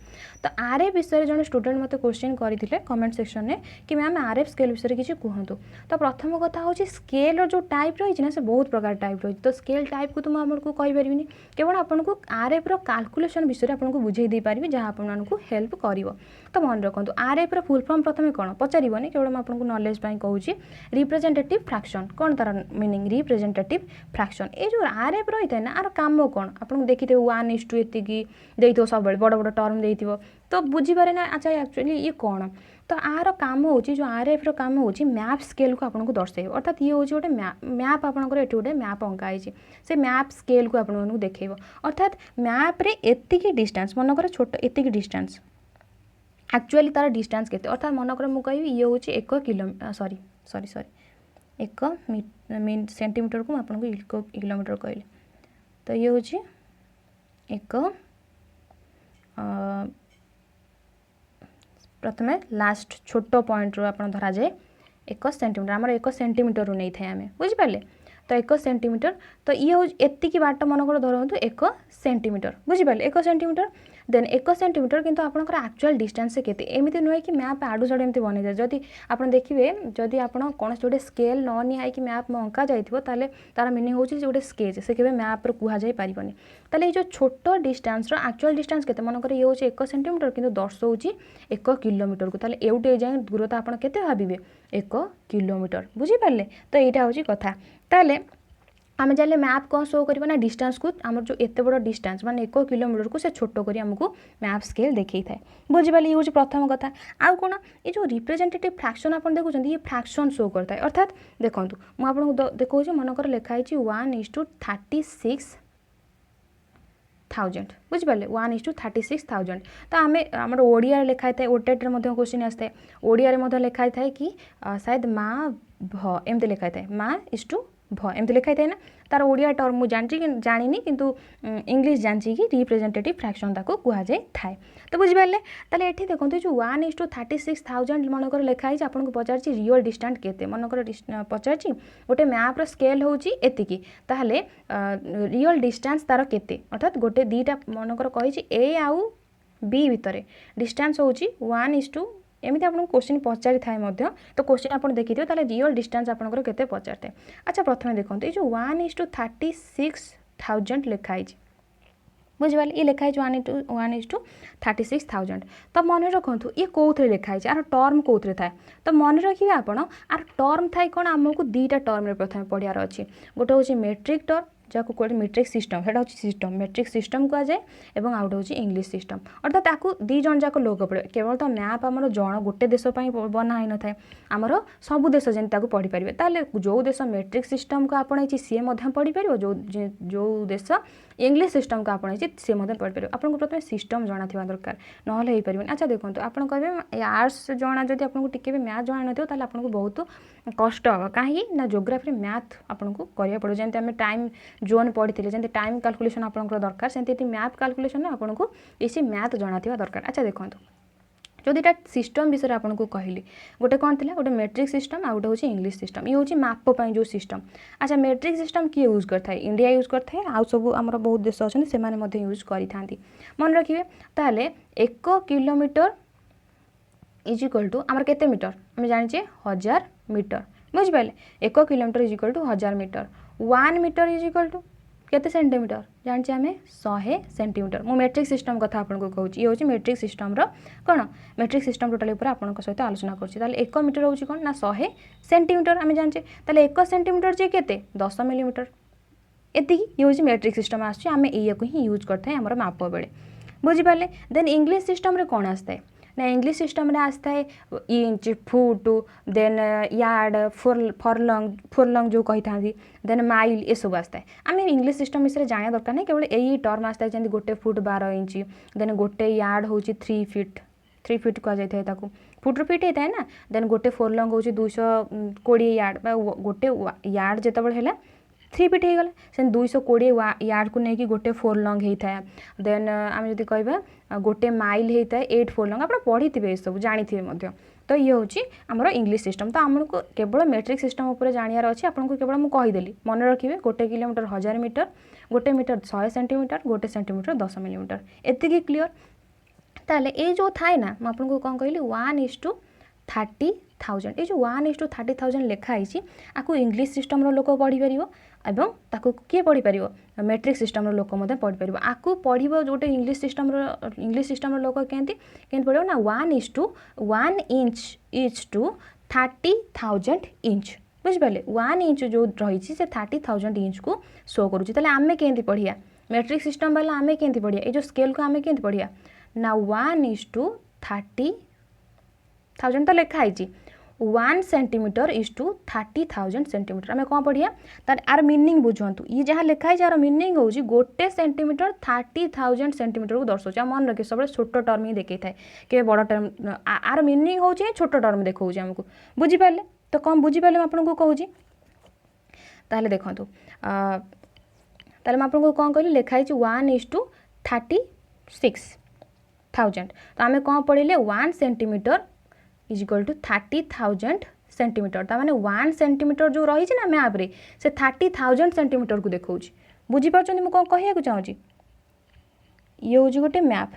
तो आरएफ विषय जड़े स्टूडेंट मत क्वेश्चन करते कमेंट सेक्शन में कि मैम आरएफ स्केल विषय किसी कहतु। तो प्रथम कथा हूँ स्केल जो टाइप रही ना से बहुत प्रकार टाइप रही तो स्केल टाइप को तो मुझे कहीपरि केवल आपको आरएफ कैलकुलेशन विषय आपको बुझे पारि जहाँ आपको हेल्प कर। तो मन रखु आरएफ रो फुल फॉर्म प्रथम कौन पचारिबनी केवल आपको नॉलेज कहूँ रिप्रेजेंटेटिव फ्रैक्शन कौन तार मीनिंग रिप्रेजेंटेटिव फ्रैक्शन ये जो आरएफ रही है ना आर काम कौन आपको देखिए 1:2 एतिकी देइथो सब बड़ बड़ टर्म देइथिबो तो बुझीपारे ना। अच्छा एक्चुअली ये कौन तो आर काम हो जो आरएफ रो काम हो मैप स्केल को आपको दर्शाइब अर्थात ये हूँ गोटे मैप आपंकर ये गोटे मैप अंका से मैप स्केल को आपको देखो अर्थात मैप रे एतिकी डिस्टेंस मनकर छोट एतिकी डिस्टेंस एक्चुअली तार डिस्टेंस केते अर्थात मनकर मु कहबी ये हूँ 1 किलोमीटर सॉरी 1 सेंटीमीटर को आपको 1 किलोमीटर कहली तो ये हूँ 1 प्रथम लास्ट छोट पॉइंट रो आप धरा जाए 1 सेंटीमीटर आमर 1 सेंटीमीटर रू नहीं थाए आम बुझिपारे तो 1 सेंटीमीटर तो ये हूँ एतिकी बाट मनकर धरतु 1 सेंटीमीटर बुझिपारे 1 सेंटीमीटर देन 1 सेंटीमीटर किंतु आपनकर एक्चुअल डिस्टेंस से केते एमिति नुहे कि मैप आडू साडू एमती बनी जाए जदि आप देखिए जदि आप कौन गोटे स्केल न निहाई कि मैप में अंका जाइथिबो ताले तार मीनिंग होची जे गोटे स्केच से केबे मैप रो कुहा जाई पारिबनी ताले ये जो छोट डिस्टेंस रो एक्चुअल डिस्टेंस केते मनकर ये होची 1 सेंटीमीटर किंतु दर्शाउची 1 किलोमीटर को ताले एउटे जाय दूरता आपण केते भाबिबे 1 किलोमीटर बुझी पारले। तो एटा होची कथा ताले आम जाने मैप कौन शो करना ना डिस्टेंस को आम जो एत बड़ डिस्टेंस माने 1 किलोमीटर को से छोट कर आमको मैप स्केल देखी था बुझिपारे ये हूँ प्रथम कथा आउ कौन ये जो रिप्रेजेंटेटिव फ्रैक्शन आप देखुं ये फ्रैक्शन शो करता है अर्थात देखो मुझे देखो मनकर लिखाई 1:36,000 बुझिपारे 1:36,000 तो आम आम ओडिया लिखाई था ओटेट क्वेश्चन आसता है ओडिया लिखाई था कि शायद माँ भ एमती लिखाई था माँ इष्टू भ एमती लिखाई था ना तार ओडिया टर्म मुझे जानी किंतु इंग्लिश जानची कि रिप्रेजेंटेटिव फ्रैक्शन ताको कह जाए थाए तो बुझिपारे ताले एठी देखो जो 1:36,000 मनकर लिखाई आपको पचार रियल डिस्टेंस केते मनकर पचार गोटे मैप्र स्केल हूँ एतिकी ताहले रियल डिस्टेंस तार केते अर्थात गोटे दीटा मनकर कही ए आउ बी भितर डिस्टेंस हूँ 1:, एमती आपको क्वेश्चन पचारि थाए तो क्वेश्चन आप देखिए ताले रियल डिस्टेंस आपंकर केते पचार थाए। अच्छा प्रथम देखो ये जो 1:36,000 लिखाई बुझिपारे ये लिखाई 1:36,000 तो मन रखु ये कौन लिखाई आर टर्म कौन थाए तो मन रखिए आपण आर टर्म थाए कौन आमको दुईटा टर्म प्रथम पढ़ार अच्छी गोटे हूँ मेट्रिक टर्म जहाँ कौन मेट्रिक सिस्टम से सिस्टम मेट्रिक सिस्टम कहुए और आउट हूँ इंग्लिश सिस्टम अर्थात ताकू दी जन जाक लोक पड़े केवल तो मैप आम जन गोटे देश बना ही न था आमर सबू देश जमी पढ़ी पारे ताले जो देश मेट्रिक सिस्टम को आपणई सी पढ़ी पार जो देश इंग्लिश सिस्टम को आपणई सी पढ़ी पार आपको प्रथम सिस्टम जना था दरकार ना पारे। अच्छा देखो आप कहे आर्ट्स जना जब आपको टी मैथ जना न ताले आपको बहुत कष्ट हे कहीं ना जोग्राफी मैथ आपको करा पड़ो जमी आम टाइम जोन पढ़ी थे जमी टाइम कैलकुलेशन आपंकर दरकार सेमती मैथ कैलकुलेशन आपको ये मैथ जना था दरकार। अच्छा देखो जो दुटा सिस्टम विषय आपको कहली गोटे कौन थी गोटे मेट्रिक सिस्टम आ गोटे हूँ इंग्लिश सिस्टम ये हूँ मापी जो सिस्टम। अच्छा मेट्रिक सिस्टम किए यूज करता है इंडिया यूज करता है आउ सब आम बहुत देश अच्छे से यूज करा मन रखिए ताले 1 किलोमीटर इज इक्वल टू आमर केते मीटर आम जाने 1000 मीटर बुझिपारे 1 kilometre is equal to 1000 metre 1 metre is equal to केते सेंटीमीटर जाने आम 100 सेंटीमीटर मु मेट्रिक सिस्टम कथा आपको कहूँ ये हूँ मेट्रिक सिस्टम कौन मेट्रिक सिस्टम टोटाल आपन सहित आलोचना कर 1 मीटर हूँ कौन ना 100 सेंटीमीटर आम जाने ताले 1 सेंटीमीटर जे केते 10 मिलीमीटर एति ये हूँ मेट्रिक सिस्टम आम ये ही यूज करते हैं माप बेले बुझिपारे। देन इंग्लिश सिस्टम रे कौन आसता है ना इंग्लिश सिस्टम रे आसता है इंच फुट देन यार्ड फुरलंग जो कही था देन माइल ये सब आसता है आम इंग्लिश सिस्टम विषय जाना दरकार नहीं केवल यही टर्म आसता है जमी गोटे फुट 12 इंच देन गोटे यार्ड हूँ 3 फीट कह जाए फुट्र फीट होता है ना देन गोटे फोरलंग हूँ 220 यार्ड गोटे यार्ड जिते है 3 फीट हो गला से 220 यार्ड को लेकिन गोटे फोरलंग होता है देन आम जब कह गोटे माइल होता है 8 फोरलंग आप पढ़ी थे सब जानी तो ये हूँ आमर इंग्लिश सिस्टम तो आमको केवल मेट्रिक सिस्टम उपर जानियार अच्छी आपको केवल मुझे कहीदेली मन रखिए 1 किलोमीटर 1000 मीटर गोटे मीटर 100 सेंटीमीटर गोटे सेंटीमीटर 10 मिलीमीटर एति क्लीयर ताले ये जो थाए ना मुझे कौन कहली 1:30,000 ये जो 1:30,000 लिखाई आपको इंग्लिश सिस्टम लोक पढ़ी पार एवं ताकू किए पढ़ी पार मेट्रिक सिस्टम लोक पढ़ी पार आपको पढ़ गोटे इंग्लिश सिस्टम लोक केमती पढ़ो ना 1:1 इंच इज टू 30,000 इंच बुझिपारे 1 इंच जो रही से 30,000 इंच को शो करुँचे आम केमती पढ़िया मेट्रिक सिस्टम वाला आम केमती पढ़िया ये जो स्केल को आम केमती पढ़िया ना 1:30,000 तो लिखाई 1 सेंटीमीटर इज टू 30,000 सेंटीमीटर आम कौन पढ़िया तार आर मीनिंग बुझंतु ये जहाँ लिखाई यार मीनिंग हूँ गोटे सेंटीमीटर 30,000 सेंटीमीटर को दर्शाऊँ मन रखिए सब छोट टर्म ही देखी थाए कि बड़ टर्म आर मीनिंग हूँ छोट टर्म देखा आमको बुझिपारे तो कौन बुझिपारे आपको कहूँ ताहले देखूँ ताहले आपको कौन कहली लिखाई 1:36,000 तो आम कौन पढ़ले 1 centimetre is equal to 30,000 centimetre तो मैंने 1 सेंटीमीटर जो रही ना मैप रे से 30,000 सेंटीमीटर को देखा बुझीपार मुझे कौन कहूँ चाहूँगी ये हूँ गोटे मैप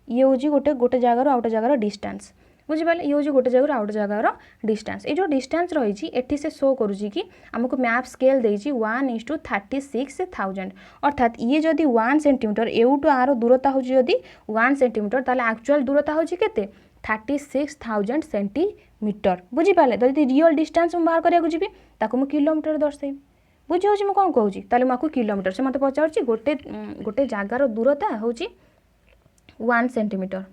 ये हूँ गोटे जगार आउट जगार डिस्टेंस बुझिपारे ये हूँ गोटे जगह आउट जगार डिस्टेंस ये जो डिस्टेंस रही एटी से शो करुँची कि आमको मैप स्केल देती 1:36,000 अर्थात ये जदि 1 सेंटीमीटर एवटू आर दूरता हूँ जदि 1 सेंटीमीटर ताले एक्चुअल दूरता हूँ केते 36,000 सेंटीमीटर बुझिपारे तो रियल डिस्टेंस बाहर करा जी ताको किलोमीटर दर्शाइबी बुझे मुझे कौन कहूँ ताले मुझे किलोमीटर से मत पचार गोटे गोटे जगार दूरता हूँ 1 सेंटीमीटर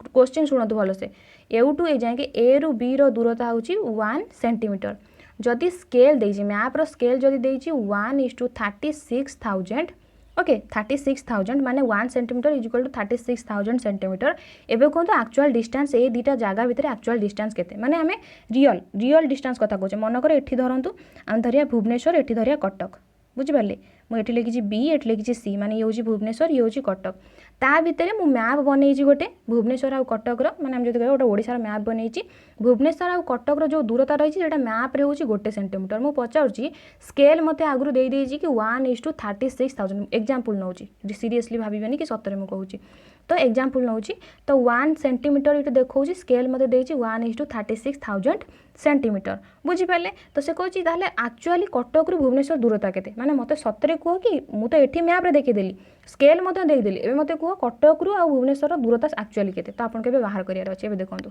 क्वेश्चन शुणु भल से ए टू ए जाए ए रु बी दूरता हूँ 1 सेंटीमीटर जदि स्केल देजी मैप्र स्केल जदि देजी 1:36,000 ओके 36,000 माने 1 centimetre is equal to 36,000 centimetre एबे कहतो एक्चुअल डिस्टेंस ए दुटा जगह भितर एक्चुअल डिस्टेंस केते माने आमे रियल डिस्टेंस कथा कहछे मन करे एठी धरंतु आम धरिया भुवनेश्वर एठी धरिया कटक बुझी पाले मु एठी लिखिछि बी एठी लिखिछि सी माने ये होछि भुवनेश्वर ये होछि कटक ता भितर मु मैप बनेइछि गोटे भुवनेश्वर आ कटक रो माने हम जदि गोटे ओडिसा रो मैप बनेइछि भुवनेश्वर आ कटक रो जो दूरता रही सेटा मैप रे होछि गोटे सेंटीमीटर मु पचाउछि स्केल मते आगुरु देइ देइछि कि 1:36,000 एग्जांपल नउछि सीरियसली भाबिबेनी कि सतरे मु कहूछि तो एग्जांपल नउछि तो 1 सेंटीमीटर इट देखौछि स्केल मते देइछि 1:36,000 सेंटीमीटर बुझी पाले तो से कहछि ताले एक्चुअली कटक रु भुवनेश्वर दूरता केते माने मते सतरे कहो कि मु तो एठी मैप रे देखि देली स्केल मते देइ देली एबे मते कहो कटक रु आ भुवनेश्वर दूरता एक्चुअली केते तो आपन केबे बाहर करियार अछि एबे देखंतु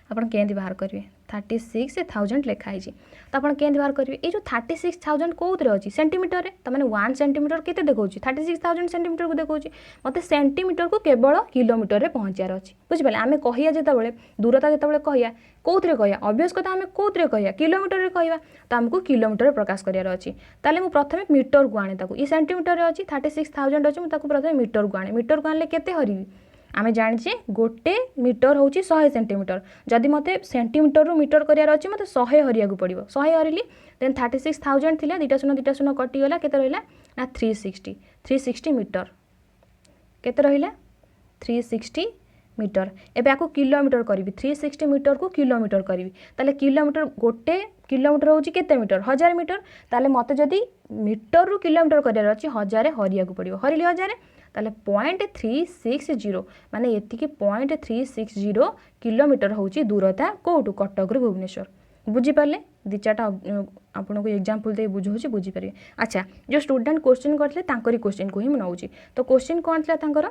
आपन केंदी बाहर करिवे 36,000 लिखाई छी तो आपन केंदी बाहर करिवे ए जो 36,000 कोउतरे अछि सेंटीमीटर रे त माने 1 सेंटीमीटर केते देखौछि 36,000 सेंटीमीटर को देखौछि मते सेंटीमीटर को केवल किलोमीटर रे पहुंचार अछि बुझि पाले आमे कहिया जेता बेले दूरता जेता बेले कहिया कोउतरे कहिया ऑब्वियस कथा आमे कोउतरे कहिया किलोमीटर रे कहिया त हमको किलोमीटर रे प्रकाश करियार अछि ताले मु प्रथमे मीटर को आने ताको ई सेंटीमीटर रे अछि 36,000 अछि मु ताको प्रथमे मीटर को आनले केते हरिबी आमे जानिछे गोटे मीटर होची 100 सेंटीमीटर जदि मते सेंटीमीटर रु मीटर करियार अछि मते 100 हरिया को पड़िबो 100 हरिली देन 36,000 थिला दुटा शून्य कटि गला केते रहिला ना 360 मीटर केते रहिला 360 मीटर एबे आको किलोमीटर करबी 360 मीटर को किलोमीटर करबी ताले किलोमीटर गोटे किलोमीटर होची केते मीटर 1000 मीटर ताले मते जदि मीटर रु किलोमीटर करियार अछि 1000 हरिया को पड़िबो हरिली 1000 ताले 0.360 माने एतिकी 0.360 किलोमीटर होची दूरता कोटू कटक रु भुवनेश्वर बुझी पाले दि चारटा आपन को एग्जांपल दे बुझौची बुझी पारे अच्छा जो स्टूडेंट क्वेश्चन करथले तांकरी क्वेश्चन को ही म नउची तो क्वेश्चन कोन थला तांकर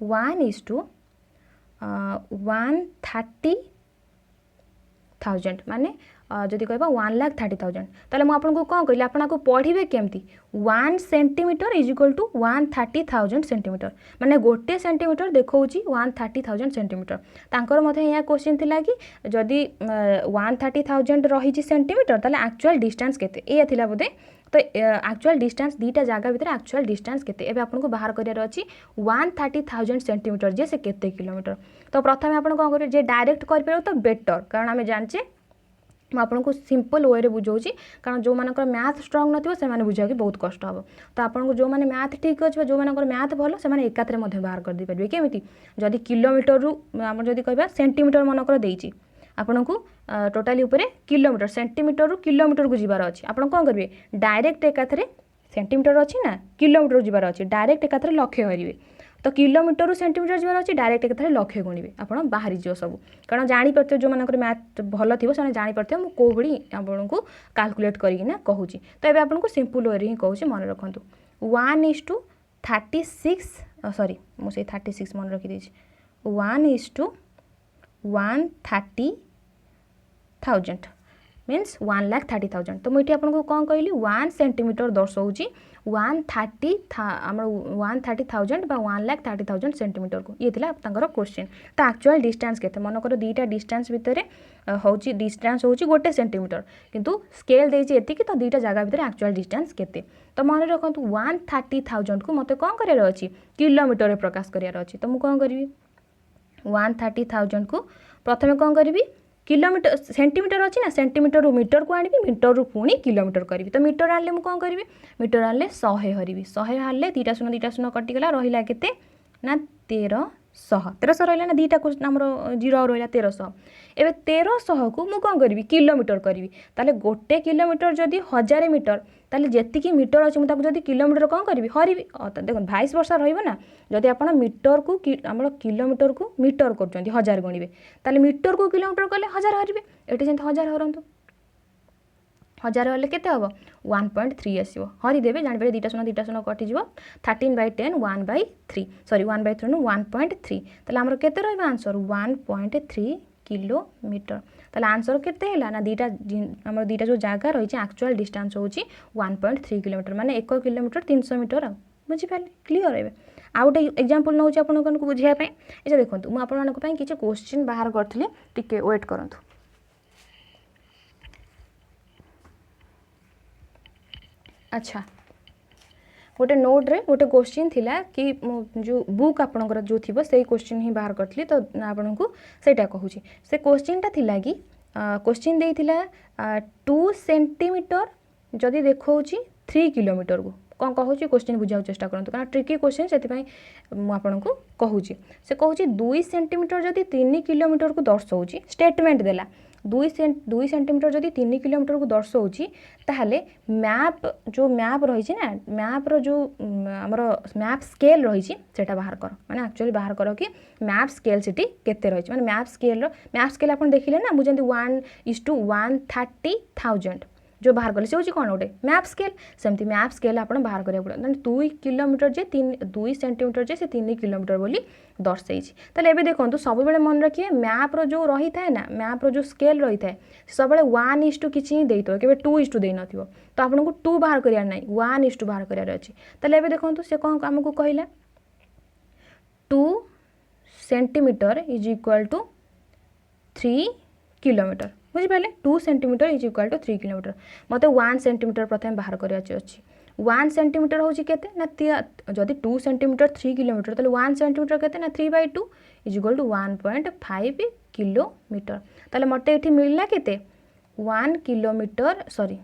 1:130,000 माने जदि कहबा 1,30,000 ताले मु आपन को कोन कहली आपन को पढिबे केमती 1 centimetre is equal to 130,000 centimetre माने गोटे सेंटीमीटर देखौची 130,000 सेंटीमीटर तांकर मथे या क्वेश्चन थिला कि जदि 130,000 रही छि सेंटीमीटर ताले एक्चुअल डिस्टेंस केते ए थिला बोदे तो एक्चुअल डिस्टेंस दीटा जगह भीतर एक्चुअल डिस्टेंस केते एबे आपन को बाहर करियार अछि 130,000 सेंटीमीटर जे से केते किलोमीटर तो प्रथमे आपन कोन करियो जे डायरेक्ट कर परौ तो बेटर कारण हमें जानचे मैं आपको सिंपल वे बुझाऊँगी कारण जो मानकर मैथ स्ट्रंग नथिबो से माने बुझा कि बहुत कष्ट हम तो आपको जो माने मैथ ठीक अच्छे जो मानकर मैथ भल से माने एकाथरे मध्य बाहर कर दे पारे केमिति जदि किलोमीटर रु आम जदि कहबा सेंटीमीटर मनकर देइछि आपन को टोटाली ऊपर किलोमीटर सेंटीमीटर रु किलोमीटर को जीवार अछि आपन कोन करबे डायरेक्ट एकाथरे सेंटीमीटर अछि ना किलोमीटर जीवार अछि डायरेक्ट एकाथरे लक्ष्य करिवे तो किलोमीटर रु सेंटीमीटर जीवार अछि डायरेक्ट एकाथरे लक्ष्य गुणिबे आपन बाहरी जो सब कारण जानि परते जो मानकर मैथ भल थिबो से जानि परते मु को भडी आपन को कैलकुलेट करिक ना कहूची तो एबे आपन को सिंपल वे रे ही कहूची मन रखंतु 1:36 सॉरी मु से 36 मन रखि देछि 1:130,000 मीन्स 1,30,000 तो मुझे आपको कौन कहली 1 सेंटीमीटर दर्शाऊँगी 130,000 बा 1,30,000 सेंटीमीटर को ये थिला तांकर क्वेश्चन तो एक्चुअल डिस्टेंस केते मनकर दीटा डिस्टेंस भितर होची डिस्टेंस होची गोटे सेंटीमीटर किंतु स्केल देछि एतिकी तो दीटा जगह भितर एक्चुअल डिस्टेंस केते तो मन रखंतु 130,000 को मते कोन करियार अछि किलोमीटर रे प्रकाश करियार अछि तो मु कोन करबी 130,000 को प्रथमे कोन करबी किलोमीटर सेंटीमीटर अच्छी ना सेंटीमीटर रु मीटर को आनी मीटर रु पुणी किलोमीटर करी तो मीटर आनले मुझे कौन करी मीटर आनले 100 हरबी 100 आनले दुटा शून्य कटिगला रहा केते ना 1300 रहा ना दीटा आमर जीरो रहा 1300 एवं 1300 को मुझे कौन करी किलोमीटर करी ताले गोटे किलोमीटर जदि 1000 मीटर ताले जेतिकी मीटर अच्छे मुझे जदि किलोमीटर कौन करी हरबी देख 22 वर्ष रहा जदि आप मीटर को आम किलोमीटर को मीटर कर 1000 गणवे ताले मीटर को किलोमीटर कले 1000 हरबे ये जमी 1000 हरतु 1000 हेल्ले केते हम 1.3 आसो हरिदेवे जानवे दुटा शून्य कटिज 13/10 1/3 सॉरी 1/3 1.3 ताले आमर केते रहबा आंसर 1.3 किलोमीटर। ताले आंसर केते हैला ना दीटा हमर दीटा जो जगह रही एक्चुअल डिस्टेंस होची 1.3 किलोमीटर माने 1 किलोमीटर 300 मीटर बुझी पाले क्लियर है। आ गोटे एग्जांपल नौ आपन को बुझिया पे एजा देखंतु मु आपन मानक पई किछ क्वेश्चन बाहर करथली टिके वेट करंतु। अच्छा गोटे नोट रे गोटे क्वेश्चन थिला कि जो बुक आपनकर जो थिबो सेही क्वेश्चन ही बाहर करथली तो आपन को सेटा कहूची। से क्वेश्चन ता थिला कि क्वेश्चन देइथिला 2 सेंटीमीटर जदि देखौची 3 किलोमीटर को कौन कहूँ क्वेश्चन बुझा चेष्टा करूँ कारण ट्रिकी क्वेश्चन से मुझे कहूँ से कहूँ 2 सेंटीमीटर जदि 3 किलोमीटर को दर्शाऊँ स्टेटमेंट देला 2 सेंटीमीटर जदि 3 किलोमीटर को दर्शाऊँ ताहले मैप जो मैप रही ना मैप्र जो आमर मैप स्केल रही सेटा बाहर कर माने एक्चुअली बाहर कर कि मैप स्केल सीटी केते रही माने मैप स्केल आप देखिले ना मुझे 1:130,000 जो बाहर कले से हूँ कौन गोटे मैप स्केल सेमती मैप स्केल आप बाहर करा पड़े 2 किलोमीटर जे 2 सेंटीमीटर जे से 3 किलोमीटर बोली दर्शाई। ताले एबे देखो सब बेले मन रखिए मैप्र जो रही था ना मैप्र जो स्केल रही है सब 1:2 किसी ही देते केवल 2:2 दे न तो आपको 2 बाहर करार ना 1:2 बाहर करार अच्छी। ताले एबे देखो से कौन आमको कहला 2 centimetre is equal to 3 kilometre बुझिपारे 2 centimetre is equal to 3 kilometre मत 1 सेंटीमीटर प्रथम बाहर करार अच्छी 1 सेंटीमीटर हूँ केते ना जदि 2 सेंटीमीटर 3 किलोमीटर तो 1 सेंटीमीटर केते ना 3/2 इज इक्वल टू 1.5 किलोमीटर। ताले मते एठी मिलला केते 1 kilometre sorry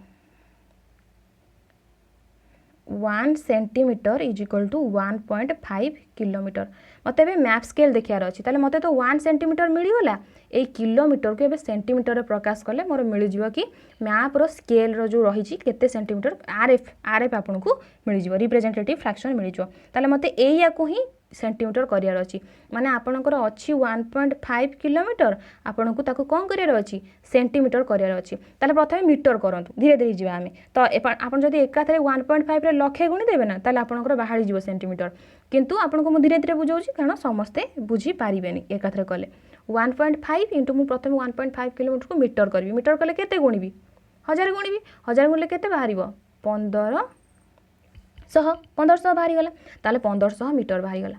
1 centimetre is equal to 1.5 kilometre मत मैप स्केल देखार अच्छी ताले मते तो 1 सेंटीमीटर मिलगला ए किलोमीटर को ए सेंटीमीटर प्रकाश कले मोर मिल जाव कि मैप्र स्केल रो जो रही केते सेंटीमीटर आरएफ आपन को मिल जाव रिप्रेजेंटेटिव फ्रैक्शन मिल जाव ताले मते एया को ही सेंटीमीटर करियार अच्छी माने आपनकर अच्छी 1.5 किलोमीटर आपन को ताको कौन करियार अच्छी सेंटीमीटर करियार अच्छी ताले प्रथमे मीटर करंतु धीरे धीरे जीवा आमे तो आपन जदि एकाथरे 1.5 रे लखे गुणी देबे ना ताले आपनकर बाहरी जीव सेंटीमीटर किंतु आपन को धीरे धीरे बुझाउची कारण समस्ते बुझी पारिबेनी एकाथरे कले 1.5 इंटू मु प्रथम 1.5 किलोमीटर को मीटर करी मीटर कले केते गुणिबी 1000 गुणिबी 1000 गुणिले केते बाहरिबो 1500 बाहरी गला ताले 1500 मीटर बाहरी गला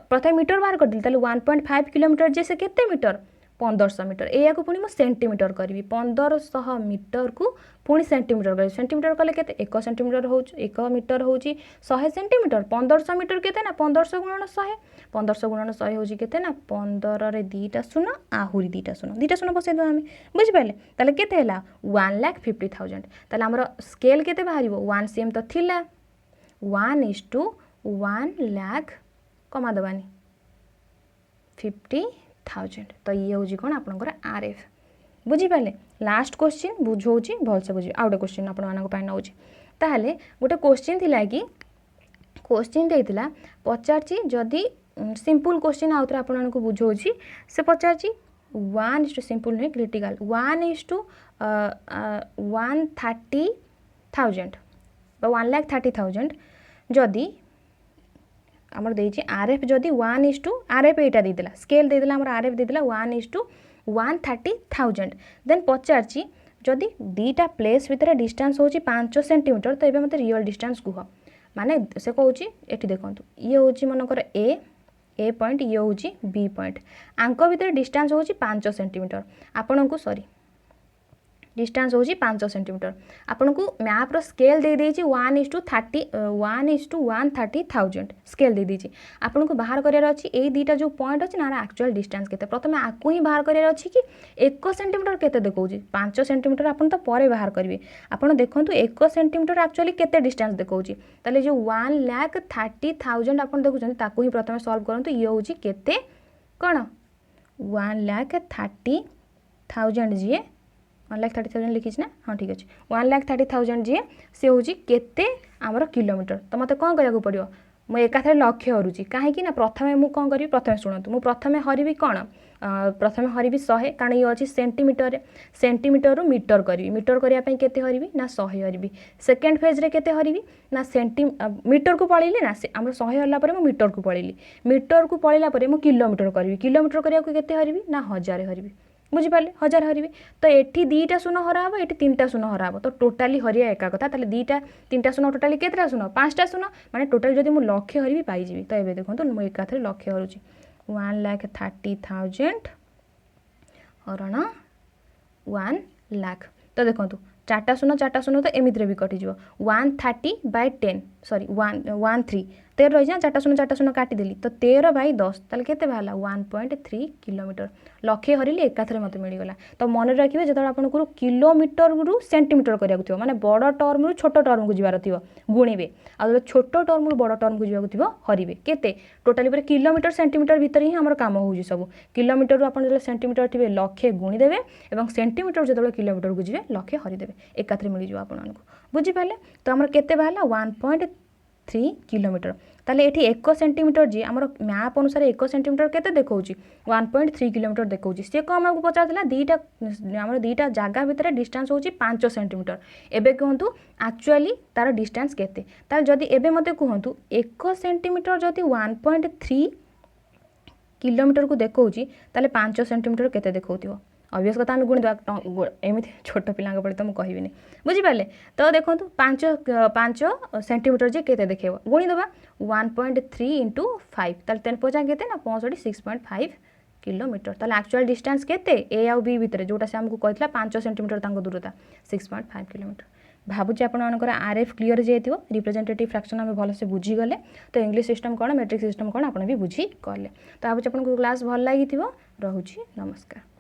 प्रथम मीटर बाहर कर दिल ताले 1.5 किलोमीटर जे से केते मीटर 1500 मीटर एया को पुणी मु सेंटीमीटर करी 1500 मीटर को पुणी सेंटीमीटर करी सेंटीमीटर कले केते 1 सेंटीमीटर हो 1 मीटर होची 100 सेंटीमीटर 1500 मीटर केते ना 1500 गुणन 100 1500 गुणन 100 होची केते ना 15 रे 2टा शून्य आहुरी 2टा शून्य बसै दो आमे बुझि पाले ताले केते हैला 1,50,000 ताले हमर स्केल केते बाहरिबो 1 cm तो थिला 1:1 लाख कमा दबानी 50,000 तो ये हूँ कौन आपंकर आरएफ बुझिपारे लास्ट क्वेश्चन बुझाऊँगी भलसे बुझे आउ गए क्वेश्चन आपन नौ ताहले गोटे क्वेश्चन थिला कि क्वेश्चन देइतिला पचारची जदि सिंपल क्वेश्चन आउ थे आपन को बुझाऊँगी से पचारची 1 सिंपल नुहे क्रिटिकल 1:130,000 1,30,000 जदि आमर देइछि आरएफ जदि 1 आरएफ एटा देइतिला स्केल देइतिला आमर आरएफ देइतिला 1:130,000 देन पचारछि जदि दीटा प्लेस भितर डिस्टेंस होछि 5 सेंटीमीटर तो एबे मते रियल डिस्टेंस कुह माने से कहूछि एठी देखंतु ये होछि मनकर ए पॉइंट ये होछि बी पॉइंट आंक भितर डिस्टेंस होछि 5 सेंटीमीटर आपन को सॉरी डिस्टेंस होछि 5 सेंटीमीटर आपन को मैप रो स्केल दे देछि 1:130,000 स्केल दे देछि आपन को बाहर करियर अछि ए दीटा जो पॉइंट अछि ना एक्चुअल डिस्टेंस केते प्रथमे आकु ही बाहर करियर अछि कि 1 सेंटीमीटर केते देखौछि 5 सेंटीमीटर आपन तो परे बाहर करिवे आपन देखंतु 1 सेंटीमीटर एक्चुअली केते डिस्टेंस देखौछि ताले जो 1,30,000 आपन देखुछन ताकु ही प्रथमे सॉल्व करंतु ये होछि केते कोन 1,30,000 जे 1,30,000 लिखी ना हाँ ठीक अच्छे 1,30,000 जी सी हूँ केते आमर किलोमीटर तो मत कौन करा पड़ो मुझे एकाथरे लक्ष्य हरुची कहीं ना प्रथमे मु कौन करी प्रथमे शुणु मु प्रथमे हरिबी कौन प्रथमे हरिबी 100 कारण ये अच्छी सेंटीमीटर रु मीटर करी मीटर करने केते हरिबी ना 100 हरिबी सेकेंड फेज रे केते हरिबी ना मीटर को पळैली ना आम 100 हरला परे मु मीटर को पळैली मीटर को पळैला परे मु किलोमीटर करी किलोमीटर करिया को केते हरिबी ना 1000 हरिबी बुझिपारे 1000 हरवे तो ये दुईटा शून्य हरा हम ये 3टा शून्य हरा हम तो टोटाली हरिया एका कथा ताले 2टा 3टा शून्य टोटाली केतटा शून्य 5टा शून्य माने टोटाल जदि मु लक्ष्य हरबी पाइजिबी तो एबे देखंतु मु एकाथरे लक्ष्य हरुची 1,30,000 हरण 1 लाख तो देखंतु 4टा शून्य तो एमितिरे भी कटिज 130/10 सॉरी 13 रही 4टा शून्य काटिदेली तो 13/10 ताले केते बाहला 1.3 किलोमीटर लक्ष्य हरिले एकाथरे मते मिलगला तो मन रखिए जो आपको किलोमीटर रु सेंटीमीटर करिया माने बड़ टर्म रु छोट टर्म को जीवार थिबो गुणिबे आ छोट टर्म रु बड़ टर्म को जीवा थिबो हरिबे केते टोटाली पर किलोमीटर सेंटीमीटर भीतर ही हमर काम होउजी सब किलोमीटर रु आपण जो सेंटीमीटर थिबे लक्ष्य गुणी देबे एवं सेंटीमीटर जो किलोमीटर को जीवे लक्ष्य हरि देबे एकाथरे मिल जिवो आपन को बुझी पाले तो हमर केते बाहला 1.3 किलोमीटर ताले एठी 1 सेंटीमीटर जी हमर मैप अनुसार 1 सेंटीमीटर केते देखौची 1.3 किलोमीटर देखौची से को हमको पचारला दीटा जागा भितर डिस्टेंस होची 5 सेंटीमीटर एबे कहंतु एक्चुअली तार डिस्टेंस केते ताले जदी एबे मते कहंतु 1 सेंटीमीटर जदी 1.3 किलोमीटर को देखौची ताले 5 सेंटीमीटर केते देखौथिबो ऑब्वियस कथा हम गुणी एमती छोट पिला पड़े तो मुझे कहबी बुझिपारे तो देखो 5 सेंटीमीटर जे केते देखेब गुणी दबा 1.3 × 5 ताले 10 पचा केते ना 65 6.5 किलोमीटर ताले एक्चुअल डिस्टेंस केते ए आउ बी भितर जोटा से हमको कहला 5 सेंटीमीटर तांको दूरता 6.5 किलोमीटर भावुची आपनकर आरएफ क्लियर जाइथिबो रिप्रेजेंटेटिव फ्रैक्शन हम भल से बुझी गले तो इंग्लिश सिस्टम कोन मैट्रिक सिस्टम कोन आपन भी बुझी गले तो भावुची आपन क्लास भल लागिथिबो रहुची नमस्कार।